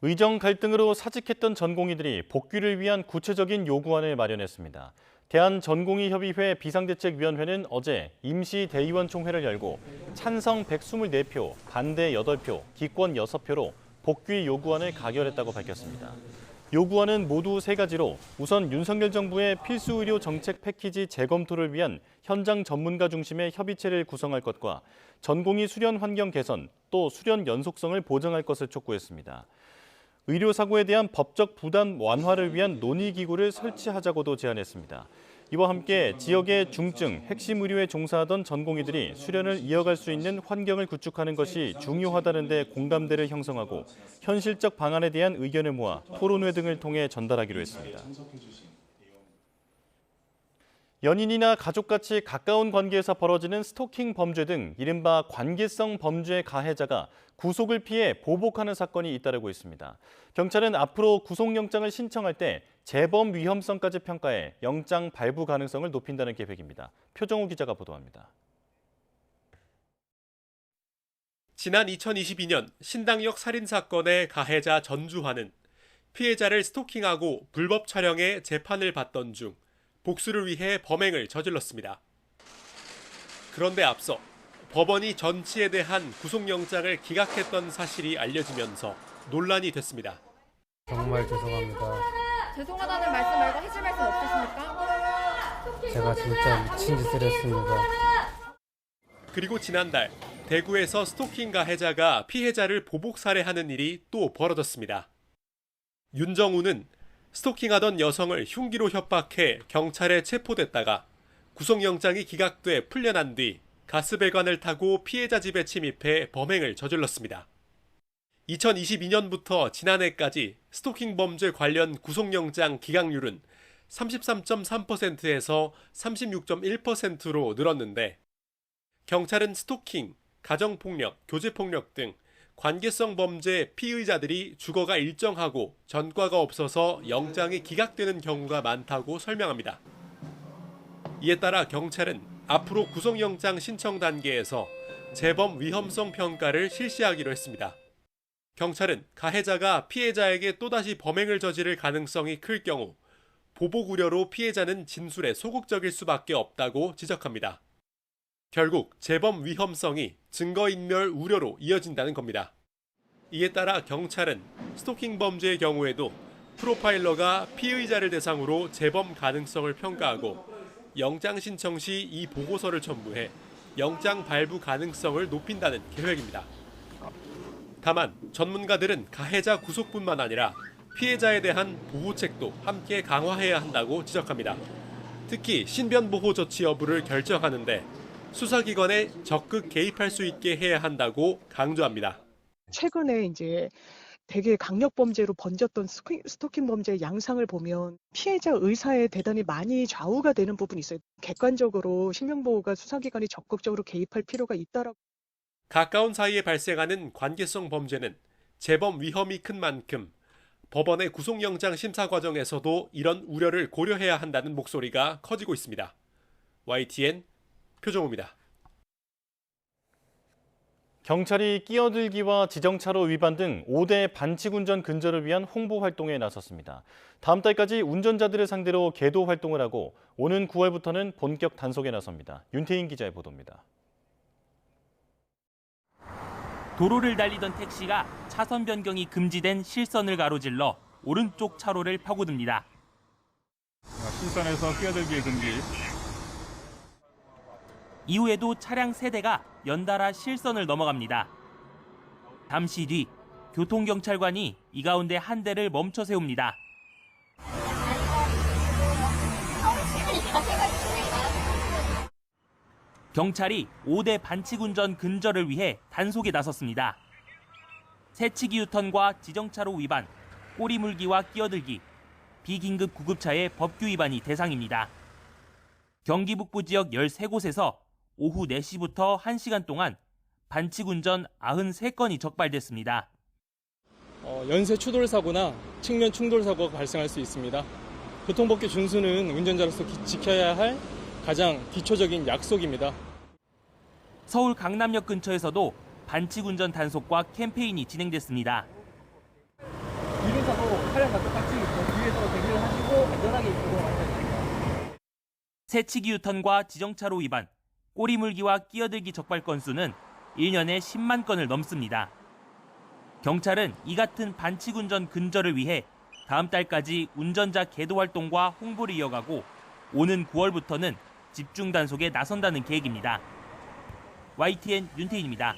Speaker 1: 의정 갈등으로 사직했던 전공의들이 복귀를 위한 구체적인 요구안을 마련했습니다. 대한전공의협의회 비상대책위원회는 어제 임시대의원 총회를 열고 찬성 124표, 반대 8표, 기권 6표로 복귀 요구안을 가결했다고 밝혔습니다. 요구안은 모두 3가지로 우선 윤석열 정부의 필수 의료 정책 패키지 재검토를 위한 현장 전문가 중심의 협의체를 구성할 것과 전공의 수련 환경 개선, 또 수련 연속성을 보장할 것을 촉구했습니다. 의료사고에 대한 법적 부담 완화를 위한 논의기구를 설치하자고도 제안했습니다. 이와 함께 지역의 중증, 핵심 의료에 종사하던 전공의들이 수련을 이어갈 수 있는 환경을 구축하는 것이 중요하다는 데 공감대를 형성하고 현실적 방안에 대한 의견을 모아 토론회 등을 통해 전달하기로 했습니다. 연인이나 가족같이 가까운 관계에서 벌어지는 스토킹 범죄 등 이른바 관계성 범죄의 가해자가 구속을 피해 보복하는 사건이 잇따르고 있습니다. 경찰은 앞으로 구속영장을 신청할 때 재범 위험성까지 평가해 영장 발부 가능성을 높인다는 계획입니다. 표정우 기자가 보도합니다.
Speaker 29: 지난 2022년 신당역 살인사건의 가해자 전주환은 피해자를 스토킹하고 불법 촬영해 재판을 받던 중 복수를 위해 범행을 저질렀습니다. 그런데 앞서 법원이 전치에 대한 구속영장을 기각했던 사실이 알려지면서 논란이 됐습니다.
Speaker 30: 정말 죄송합니다.
Speaker 31: 죄송하다는 말씀 말고 해줄 말씀 없으십니까?
Speaker 30: 제가 진짜 미친 짓을 했습니다.
Speaker 29: 그리고 지난달 대구에서 스토킹 가해자가 피해자를 보복 살해하는 일이 또 벌어졌습니다. 윤정우는 스토킹하던 여성을 흉기로 협박해 경찰에 체포됐다가 구속영장이 기각돼 풀려난 뒤 가스배관을 타고 피해자 집에 침입해 범행을 저질렀습니다. 2022년부터 지난해까지 스토킹 범죄 관련 구속영장 기각률은 33.3%에서 36.1%로 늘었는데 경찰은 스토킹, 가정폭력, 교제폭력 등 관계성 범죄 피의자들이 주거가 일정하고 전과가 없어서 영장이 기각되는 경우가 많다고 설명합니다. 이에 따라 경찰은 앞으로 구속영장 신청 단계에서 재범 위험성 평가를 실시하기로 했습니다. 경찰은 가해자가 피해자에게 또다시 범행을 저지를 가능성이 클 경우 보복 우려로 피해자는 진술에 소극적일 수밖에 없다고 지적합니다. 결국 재범 위험성이 증거인멸 우려로 이어진다는 겁니다. 이에 따라 경찰은 스토킹 범죄의 경우에도 프로파일러가 피의자를 대상으로 재범 가능성을 평가하고 영장 신청 시 이 보고서를 첨부해 영장 발부 가능성을 높인다는 계획입니다. 다만 전문가들은 가해자 구속뿐만 아니라 피해자에 대한 보호책도 함께 강화해야 한다고 지적합니다. 특히 신변보호 조치 여부를 결정하는데 수사기관에 적극 개입할 수 있게 해야 한다고 강조합니다.
Speaker 2: 최근에 이제 되게 강력범죄로 번졌던 스토킹 범죄의 양상을 보면 피해자 의사에 대단히 많이 좌우가 되는 부분이 있어요. 객관적으로 신변보호가 수사기관이 적극적으로 개입할 필요가 있다라고.
Speaker 29: 가까운 사이에 발생하는 관계성 범죄는 재범 위험이 큰 만큼 법원의 구속영장 심사 과정에서도 이런 우려를 고려해야 한다는 목소리가 커지고 있습니다. YTN 표정호입니다.
Speaker 1: 경찰이 끼어들기와 지정차로 위반 등 5대 반칙운전 근절을 위한 홍보 활동에 나섰습니다. 다음 달까지 운전자들을 상대로 계도 활동을 하고 오는 9월부터는 본격 단속에 나섭니다. 윤태인 기자의 보도입니다.
Speaker 16: 도로를 달리던 택시가 차선 변경이 금지된 실선을 가로질러 오른쪽 차로를 파고듭니다.
Speaker 17: 실선에서 끼어들기 금지.
Speaker 16: 이후에도 차량 3대가 연달아 실선을 넘어갑니다. 잠시 뒤 교통경찰관이 이 가운데 한 대를 멈춰 세웁니다. 경찰이 5대 반칙운전 근절을 위해 단속에 나섰습니다. 새치기 유턴과 지정차로 위반, 꼬리 물기와 끼어들기, 비긴급 구급차의 법규 위반이 대상입니다. 경기 북부 지역 13곳에서 오후 4시부터 1시간 동안 반칙운전 93건이 적발됐습니다.
Speaker 18: 연쇄 추돌 사고나 측면 충돌 사고가 발생할 수 있습니다. 교통법규 준수는 운전자로서 지켜야 할 가장 기초적인 약속입니다.
Speaker 16: 서울 강남역 근처에서도 반칙운전 단속과 캠페인이 진행됐습니다.
Speaker 18: 이륜사고 차량 같이 뒤에서 대기를 하시고 안전하게 입고 가셔야
Speaker 16: 새치기 유턴과 지정차로 위반, 꼬리 물기와 끼어들기 적발 건수는 1년에 10만 건을 넘습니다. 경찰은 이 같은 반칙운전 근절을 위해 다음 달까지 운전자 계도 활동과 홍보를 이어가고 오는 9월부터는 집중 단속에 나선다는 계획입니다. YTN 윤태인입니다.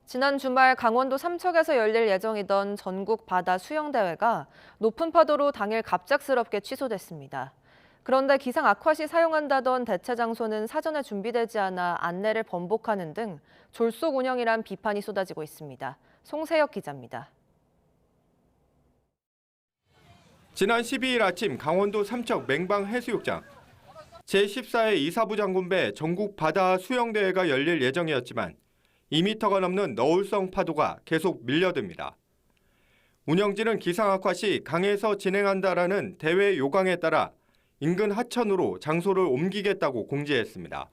Speaker 19: 지난 주말 강원도 삼척에서 열릴 예정이던 전국 바다 수영대회가 높은 파도로 당일 갑작스럽게 취소됐습니다. 그런데 기상 악화 시 사용한다던 대체 장소는 사전에 준비되지 않아 안내를 번복하는 등 졸속 운영이란 비판이 쏟아지고 있습니다. 송세혁 기자입니다.
Speaker 20: 지난 12일 아침 강원도 삼척 맹방해수욕장. 제14회 이사부 장군배 전국 바다 수영대회가 열릴 예정이었지만 2m가 넘는 너울성 파도가 계속 밀려듭니다. 운영진은 기상 악화 시 강에서 진행한다라는 대회 요강에 따라 인근 하천으로 장소를 옮기겠다고 공지했습니다.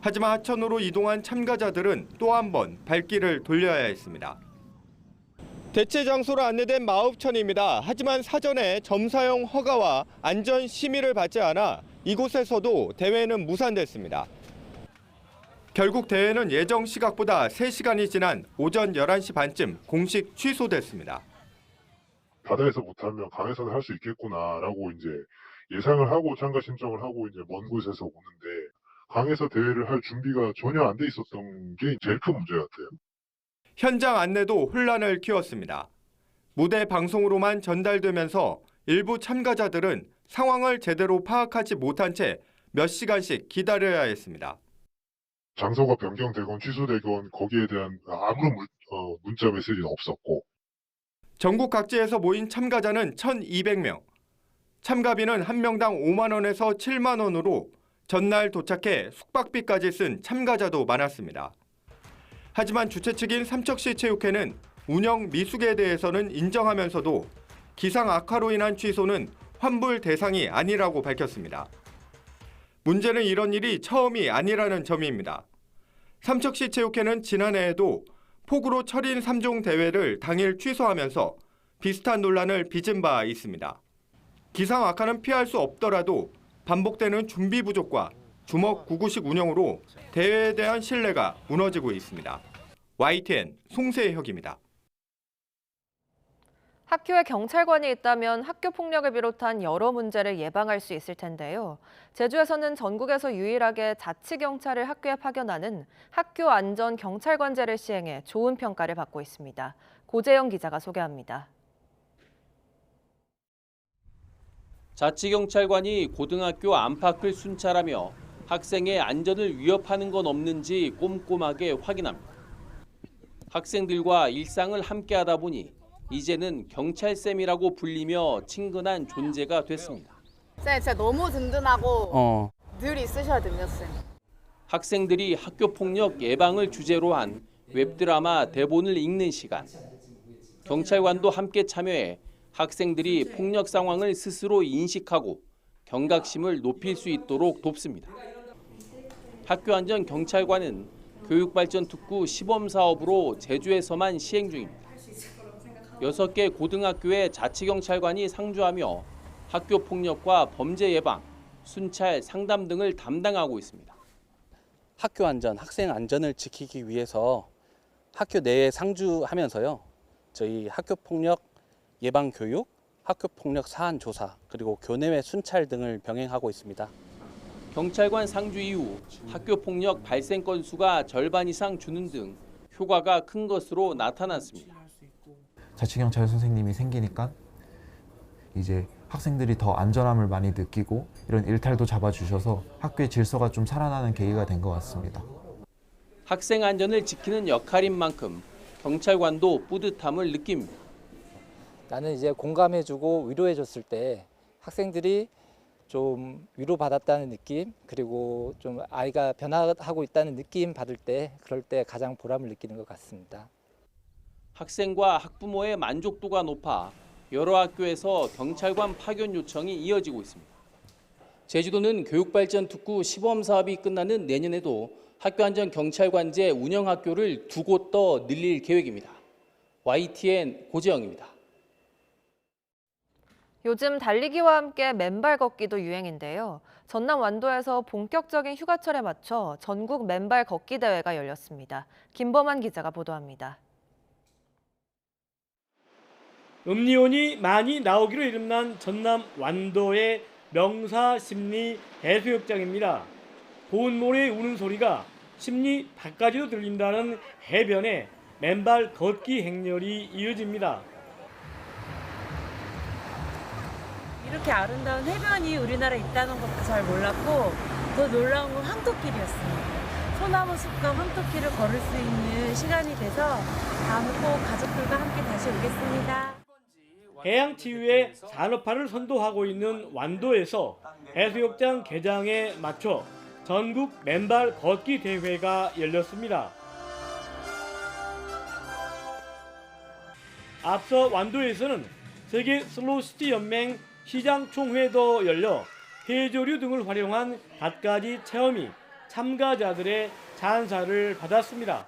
Speaker 20: 하지만 하천으로 이동한 참가자들은 또 한 번 발길을 돌려야 했습니다. 대체 장소로 안내된 마읍천입니다. 하지만 사전에 점사용 허가와 안전 심의를 받지 않아 이곳에서도 대회는 무산됐습니다. 결국 대회는 예정 시각보다 3시간이 지난 오전 11시 반쯤 공식 취소됐습니다.
Speaker 21: 바다에서 못하면 강에서는 할 수 있겠구나라고 이제 예상을 하고 참가 신청을 하고 이제 먼 곳에서 오는데 강에서 대회를 할 준비가 전혀 안 돼 있었던 게 제일 큰 문제 같아요.
Speaker 20: 현장 안내도 혼란을 키웠습니다. 무대 방송으로만 전달되면서 일부 참가자들은 상황을 제대로 파악하지 못한 채 몇 시간씩 기다려야 했습니다.
Speaker 21: 장소가 변경되건 취소되건 거기에 대한 아무런 문자 메시지는 없었고.
Speaker 20: 전국 각지에서 모인 참가자는 1,200명. 참가비는 한 명당 5만 원에서 7만 원으로 전날 도착해 숙박비까지 쓴 참가자도 많았습니다. 하지만 주최 측인 삼척시 체육회는 운영 미숙에 대해서는 인정하면서도 기상 악화로 인한 취소는 환불 대상이 아니라고 밝혔습니다. 문제는 이런 일이 처음이 아니라는 점입니다. 삼척시 체육회는 지난해에도 폭우로 철인 3종 대회를 당일 취소하면서 비슷한 논란을 빚은 바 있습니다. 기상 악화는 피할 수 없더라도 반복되는 준비 부족과 주먹 구구식 운영으로 대회에 대한 신뢰가 무너지고 있습니다. YTN 송세혁입니다.
Speaker 19: 학교에 경찰관이 있다면 학교 폭력을 비롯한 여러 문제를 예방할 수 있을 텐데요. 제주에서는 전국에서 유일하게 자치경찰을 학교에 파견하는 학교 안전 경찰관제를 시행해 좋은 평가를 받고 있습니다. 고재영 기자가 소개합니다.
Speaker 3: 자치경찰관이 고등학교 안팎을 순찰하며 학생의 안전을 위협하는 건 없는지 꼼꼼하게 확인합니다. 학생들과 일상을 함께하다 보니 이제는 경찰쌤이라고 불리며 친근한 존재가 됐습니다.
Speaker 31: 쌤 진짜 너무 든든하고 늘 있으셔야 됩니다, 쌤.
Speaker 3: 학생들이 학교폭력 예방을 주제로 한 웹드라마 대본을 읽는 시간. 경찰관도 함께 참여해 학생들이 폭력 상황을 스스로 인식하고 경각심을 높일 수 있도록 돕습니다. 학교안전 경찰관은 교육발전특구 시범사업으로 제주에서만 시행 중입니다. 6개 고등학교의 자치경찰관이 상주하며 학교 폭력과 범죄 예방, 순찰, 상담 등을 담당하고 있습니다.
Speaker 4: 학교 안전, 학생 안전을 지키기 위해서 학교 내에 상주하면서요. 저희 학교 폭력 예방 교육, 학교 폭력 사안 조사, 그리고 교내외 순찰 등을 병행하고 있습니다.
Speaker 3: 경찰관 상주 이후 학교 폭력 발생 건수가 절반 이상 주는 등 효과가 큰 것으로 나타났습니다.
Speaker 5: 자치경찰 선생님이 생기니까 이제 학생들이 더 안전함을 많이 느끼고 이런 일탈도 잡아주셔서 학교의 질서가 좀 살아나는 계기가 된 것 같습니다.
Speaker 3: 학생 안전을 지키는 역할인 만큼 경찰관도 뿌듯함을 느낍니다.
Speaker 6: 나는 이제 공감해주고 위로해줬을 때 학생들이 좀 위로받았다는 느낌, 그리고 좀 아이가 변화하고 있다는 느낌 받을 때 그럴 때 가장 보람을 느끼는 것 같습니다.
Speaker 3: 학생과 학부모의 만족도가 높아 여러 학교에서 경찰관 파견 요청이 이어지고 있습니다. 제주도는 교육발전특구 시범사업이 끝나는 내년에도 학교안전경찰관제 운영학교를 2곳 더 늘릴 계획입니다. YTN 고재영입니다.
Speaker 19: 요즘 달리기와 함께 맨발 걷기도 유행인데요. 전남 완도에서 본격적인 휴가철에 맞춰 전국 맨발 걷기 대회가 열렸습니다. 김범한 기자가 보도합니다.
Speaker 8: 음리온이 많이 나오기로 이름난 전남 완도의 명사 심리 해수욕장입니다. 고운 모래의 우는 소리가 심리 밖까지도 들린다는 해변에 맨발 걷기 행렬이 이어집니다.
Speaker 22: 이렇게 아름다운 해변이 우리나라에 있다는 것도 잘 몰랐고 더 놀라운 건 황토길이었습니다. 소나무 숲과 황토길을 걸을 수 있는 시간이 돼서 다음에 꼭 가족들과 함께 다시 오겠습니다.
Speaker 8: 해양치유의 산업화를 선도하고 있는 완도에서 해수욕장 개장에 맞춰 전국 맨발 걷기 대회가 열렸습니다. 앞서 완도에서는 세계 슬로우시티 연맹 시장 총회도 열려 해조류 등을 활용한 갖가지 체험이 참가자들의 찬사를 받았습니다.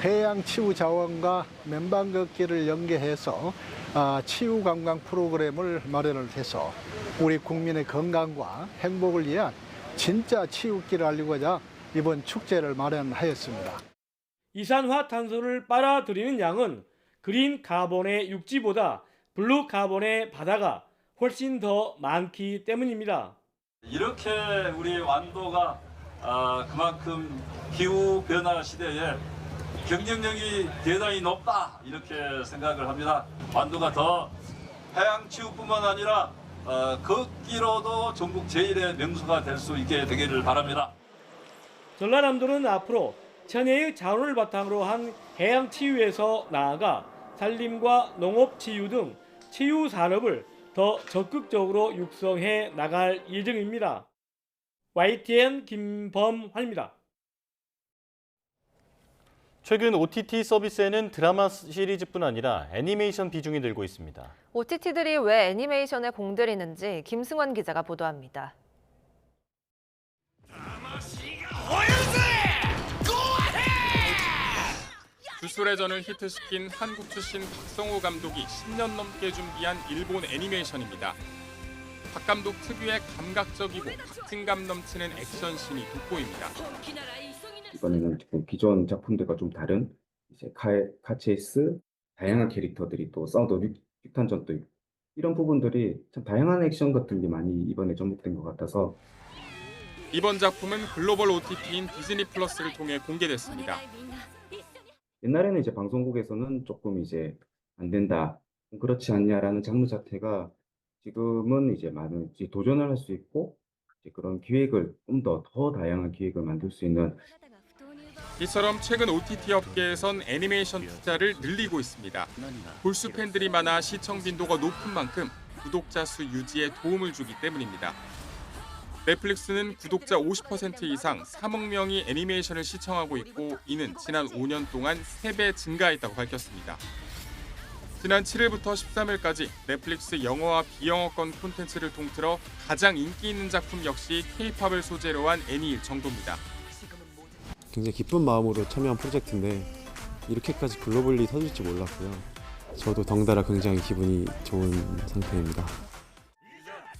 Speaker 23: 해양치유 자원과 맨발 걷기를 연계해서 치유 관광 프로그램을 마련을 해서 우리 국민의 건강과 행복을 위한 진짜 치유길을 알리고자 이번 축제를 마련하였습니다.
Speaker 8: 이산화탄소를 빨아들이는 양은 그린 카본의 육지보다 블루 카본의 바다가 훨씬 더 많기 때문입니다.
Speaker 24: 이렇게 우리 완도가 그만큼 기후 변화 시대에 경쟁력이 대단히 높다 이렇게 생각을 합니다. 완도가 더 해양치유뿐만 아니라 걷기로도 전국 제1의 명소가 될 수 있게 되기를 바랍니다.
Speaker 8: 전라남도는 앞으로 천혜의 자원을 바탕으로 한 해양 치유에서 나아가 산림과 농업 치유 등 치유 산업을 더 적극적으로 육성해 나갈 예정입니다. YTN 김범환입니다.
Speaker 1: 최근 OTT 서비스에는 드라마 시리즈뿐 아니라 애니메이션 비중이 늘고 있습니다.
Speaker 19: OTT들이 왜 애니메이션에 공들이는지 김승원 기자가 보도합니다.
Speaker 7: 주술의 전을 히트시킨 한국 출신 박성호 감독이 10년 넘게 준비한 일본 애니메이션입니다. 박 감독 특유의 감각적이고 박진감 넘치는 액션씬이 돋보입니다.
Speaker 9: 이번에는 기존 작품들과 좀 다른 이제 카체이스, 다양한 캐릭터들이 또 싸우도 육탄전도 있고 이런 부분들이 참 다양한 액션 같은 게 많이 이번에 접목된 것 같아서
Speaker 7: 이번 작품은 글로벌 OTT인 디즈니 플러스를 통해 공개됐습니다.
Speaker 9: 옛날에는 이제 방송국에서는 조금 이제 안 된다, 그렇지 않냐라는 장르 자체가 지금은 이제 많은 이제 도전을 할 수 있고 이제 그런 기획을 좀 더 다양한 기획을 만들 수 있는.
Speaker 7: 이처럼 최근 OTT 업계에선 애니메이션 투자를 늘리고 있습니다. 골수 팬들이 많아 시청 빈도가 높은 만큼 구독자 수 유지에 도움을 주기 때문입니다. 넷플릭스는 구독자 50% 이상 3억 명이 애니메이션을 시청하고 있고 이는 지난 5년 동안 3배 증가했다고 밝혔습니다. 지난 7일부터 13일까지 넷플릭스 영어와 비영어권 콘텐츠를 통틀어 가장 인기 있는 작품 역시 K-팝을 소재로 한 애니일 정도입니다.
Speaker 11: 굉장히 기쁜 마음으로 참여한 프로젝트인데 이렇게까지 글로벌리 터질지 몰랐고요. 저도 덩달아 굉장히 기분이 좋은 상태입니다.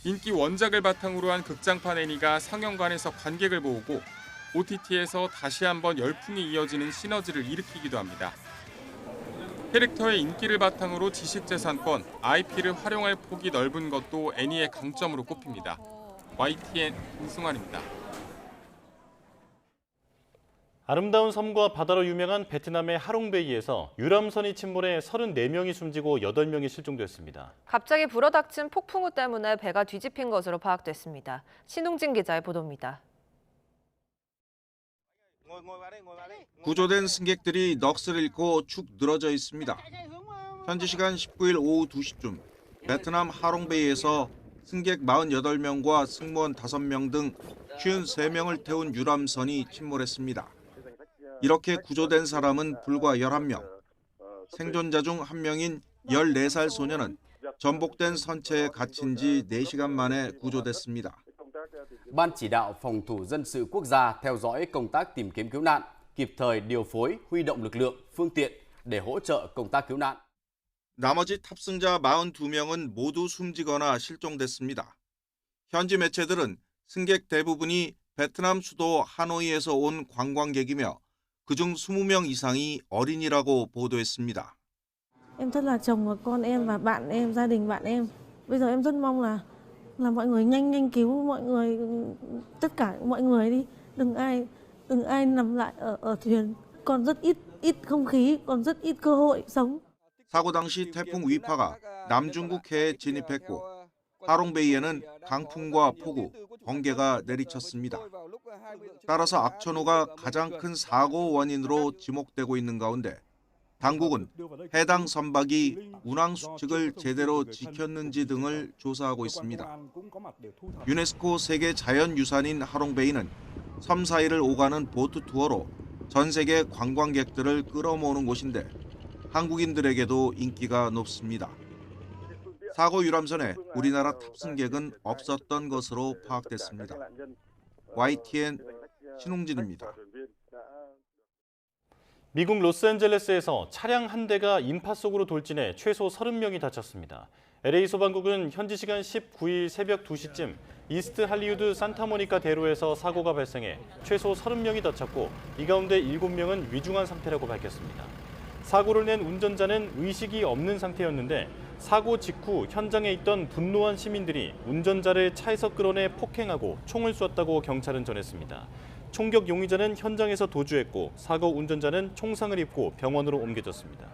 Speaker 7: 인기 원작을 바탕으로 한 극장판 애니가 상영관에서 관객을 모으고 OTT에서 다시 한번 열풍이 이어지는 시너지를 일으키기도 합니다. 캐릭터의 인기를 바탕으로 지식재산권, IP를 활용할 폭이 넓은 것도 애니의 강점으로 꼽힙니다. YTN 김승환입니다.
Speaker 1: 아름다운 섬과 바다로 유명한 베트남의 하롱베이에서 유람선이 침몰해 34명이 숨지고 8명이 실종됐습니다.
Speaker 19: 갑자기 불어닥친 폭풍우 때문에 배가 뒤집힌 것으로 파악됐습니다. 신웅진 기자의 보도입니다.
Speaker 12: 구조된 승객들이 넋을 잃고 축 늘어져 있습니다. 현지 시간 19일 오후 2시쯤 베트남 하롱베이에서 승객 48명과 승무원 5명 등 53명을 태운 유람선이 침몰했습니다. 이렇게 구조된 사람은 불과 11명. 생존자 중 한 명인 14살 소녀는 전복된 선체에 갇힌 지 4시간 만에 구조됐습니다.
Speaker 13: Ban chỉ đạo phòng thủ dân sự quốc gia theo dõi công tác tìm kiếm cứu nạn, kịp thời điều phối, huy động lực lượng, phương tiện để hỗ trợ công tác cứu nạn.
Speaker 12: 나머지 탑승자 42명은 모두 숨지거나 실종됐습니다. 현지 매체들은 승객 대부분이 베트남 수도 하노이에서 온 관광객이며 그중 20명 이상이 어린이라고 보도했습니다.
Speaker 14: Em rất là chồng và con em và bạn em, gia đình bạn em. Bây giờ em rất mong là mọi người nhanh cứu mọi người, tất cả mọi người đi. Đừng ai nằm lại ở thuyền. Còn rất ít không khí, còn rất ít cơ hội sống.
Speaker 12: 사고 당시 태풍 위파가 남중국 해에 진입했고 하롱베이에는 강풍과 폭우, 번개가 내리쳤습니다. 따라서 악천후가 가장 큰 사고 원인으로 지목되고 있는 가운데 당국은 해당 선박이 운항 수칙을 제대로 지켰는지 등을 조사하고 있습니다. 유네스코 세계 자연유산인 하롱베이는 섬 사이를 오가는 보트 투어로 전 세계 관광객들을 끌어모으는 곳인데 한국인들에게도 인기가 높습니다. 사고 유람선에 우리나라 탑승객은 없었던 것으로 파악됐습니다. YTN 신웅진입니다.
Speaker 1: 미국 로스앤젤레스에서 차량 한 대가 인파 속으로 돌진해 최소 30명이 다쳤습니다. LA 소방국은 현지 시간 19일 새벽 2시쯤 이스트 할리우드 산타모니카 대로에서 사고가 발생해 최소 30명이 다쳤고 이 가운데 7명은 위중한 상태라고 밝혔습니다. 사고를 낸 운전자는 의식이 없는 상태였는데 사고 직후 현장에 있던 분노한 시민들이 운전자를 차에서 끌어내 폭행하고 총을 쏘았다고 경찰은 전했습니다. 총격 용의자는 현장에서 도주했고 사고 운전자는 총상을 입고 병원으로 옮겨졌습니다.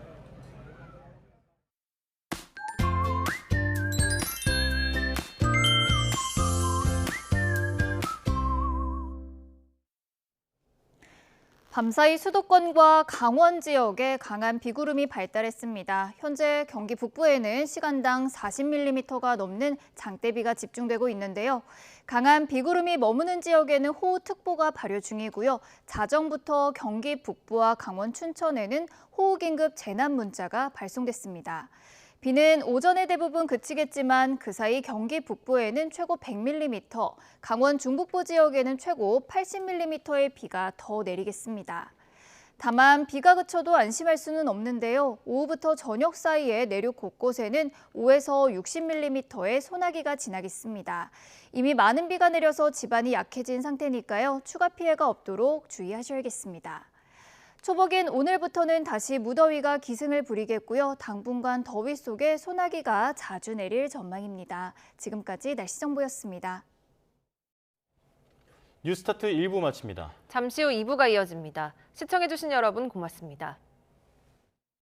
Speaker 2: 밤사이 수도권과 강원 지역에 강한 비구름이 발달했습니다. 현재 경기 북부에는 시간당 40mm가 넘는 장대비가 집중되고 있는데요. 강한 비구름이 머무는 지역에는 호우특보가 발효 중이고요. 자정부터 경기 북부와 강원 춘천에는 호우긴급 재난문자가 발송됐습니다. 비는 오전에 대부분 그치겠지만 그 사이 경기 북부에는 최고 100mm, 강원 중북부 지역에는 최고 80mm의 비가 더 내리겠습니다. 다만 비가 그쳐도 안심할 수는 없는데요. 오후부터 저녁 사이에 내륙 곳곳에는 5에서 60mm의 소나기가 지나겠습니다. 이미 많은 비가 내려서 지반이 약해진 상태니까요. 추가 피해가 없도록 주의하셔야겠습니다. 초복인 오늘부터는 다시 무더위가 기승을 부리겠고요. 당분간 더위 속에 소나기가 자주 내릴 전망입니다. 지금까지 날씨 정보였습니다.
Speaker 1: 뉴스타트 1부 마칩니다.
Speaker 19: 잠시 후 2부가 이어집니다. 시청해주신 여러분 고맙습니다.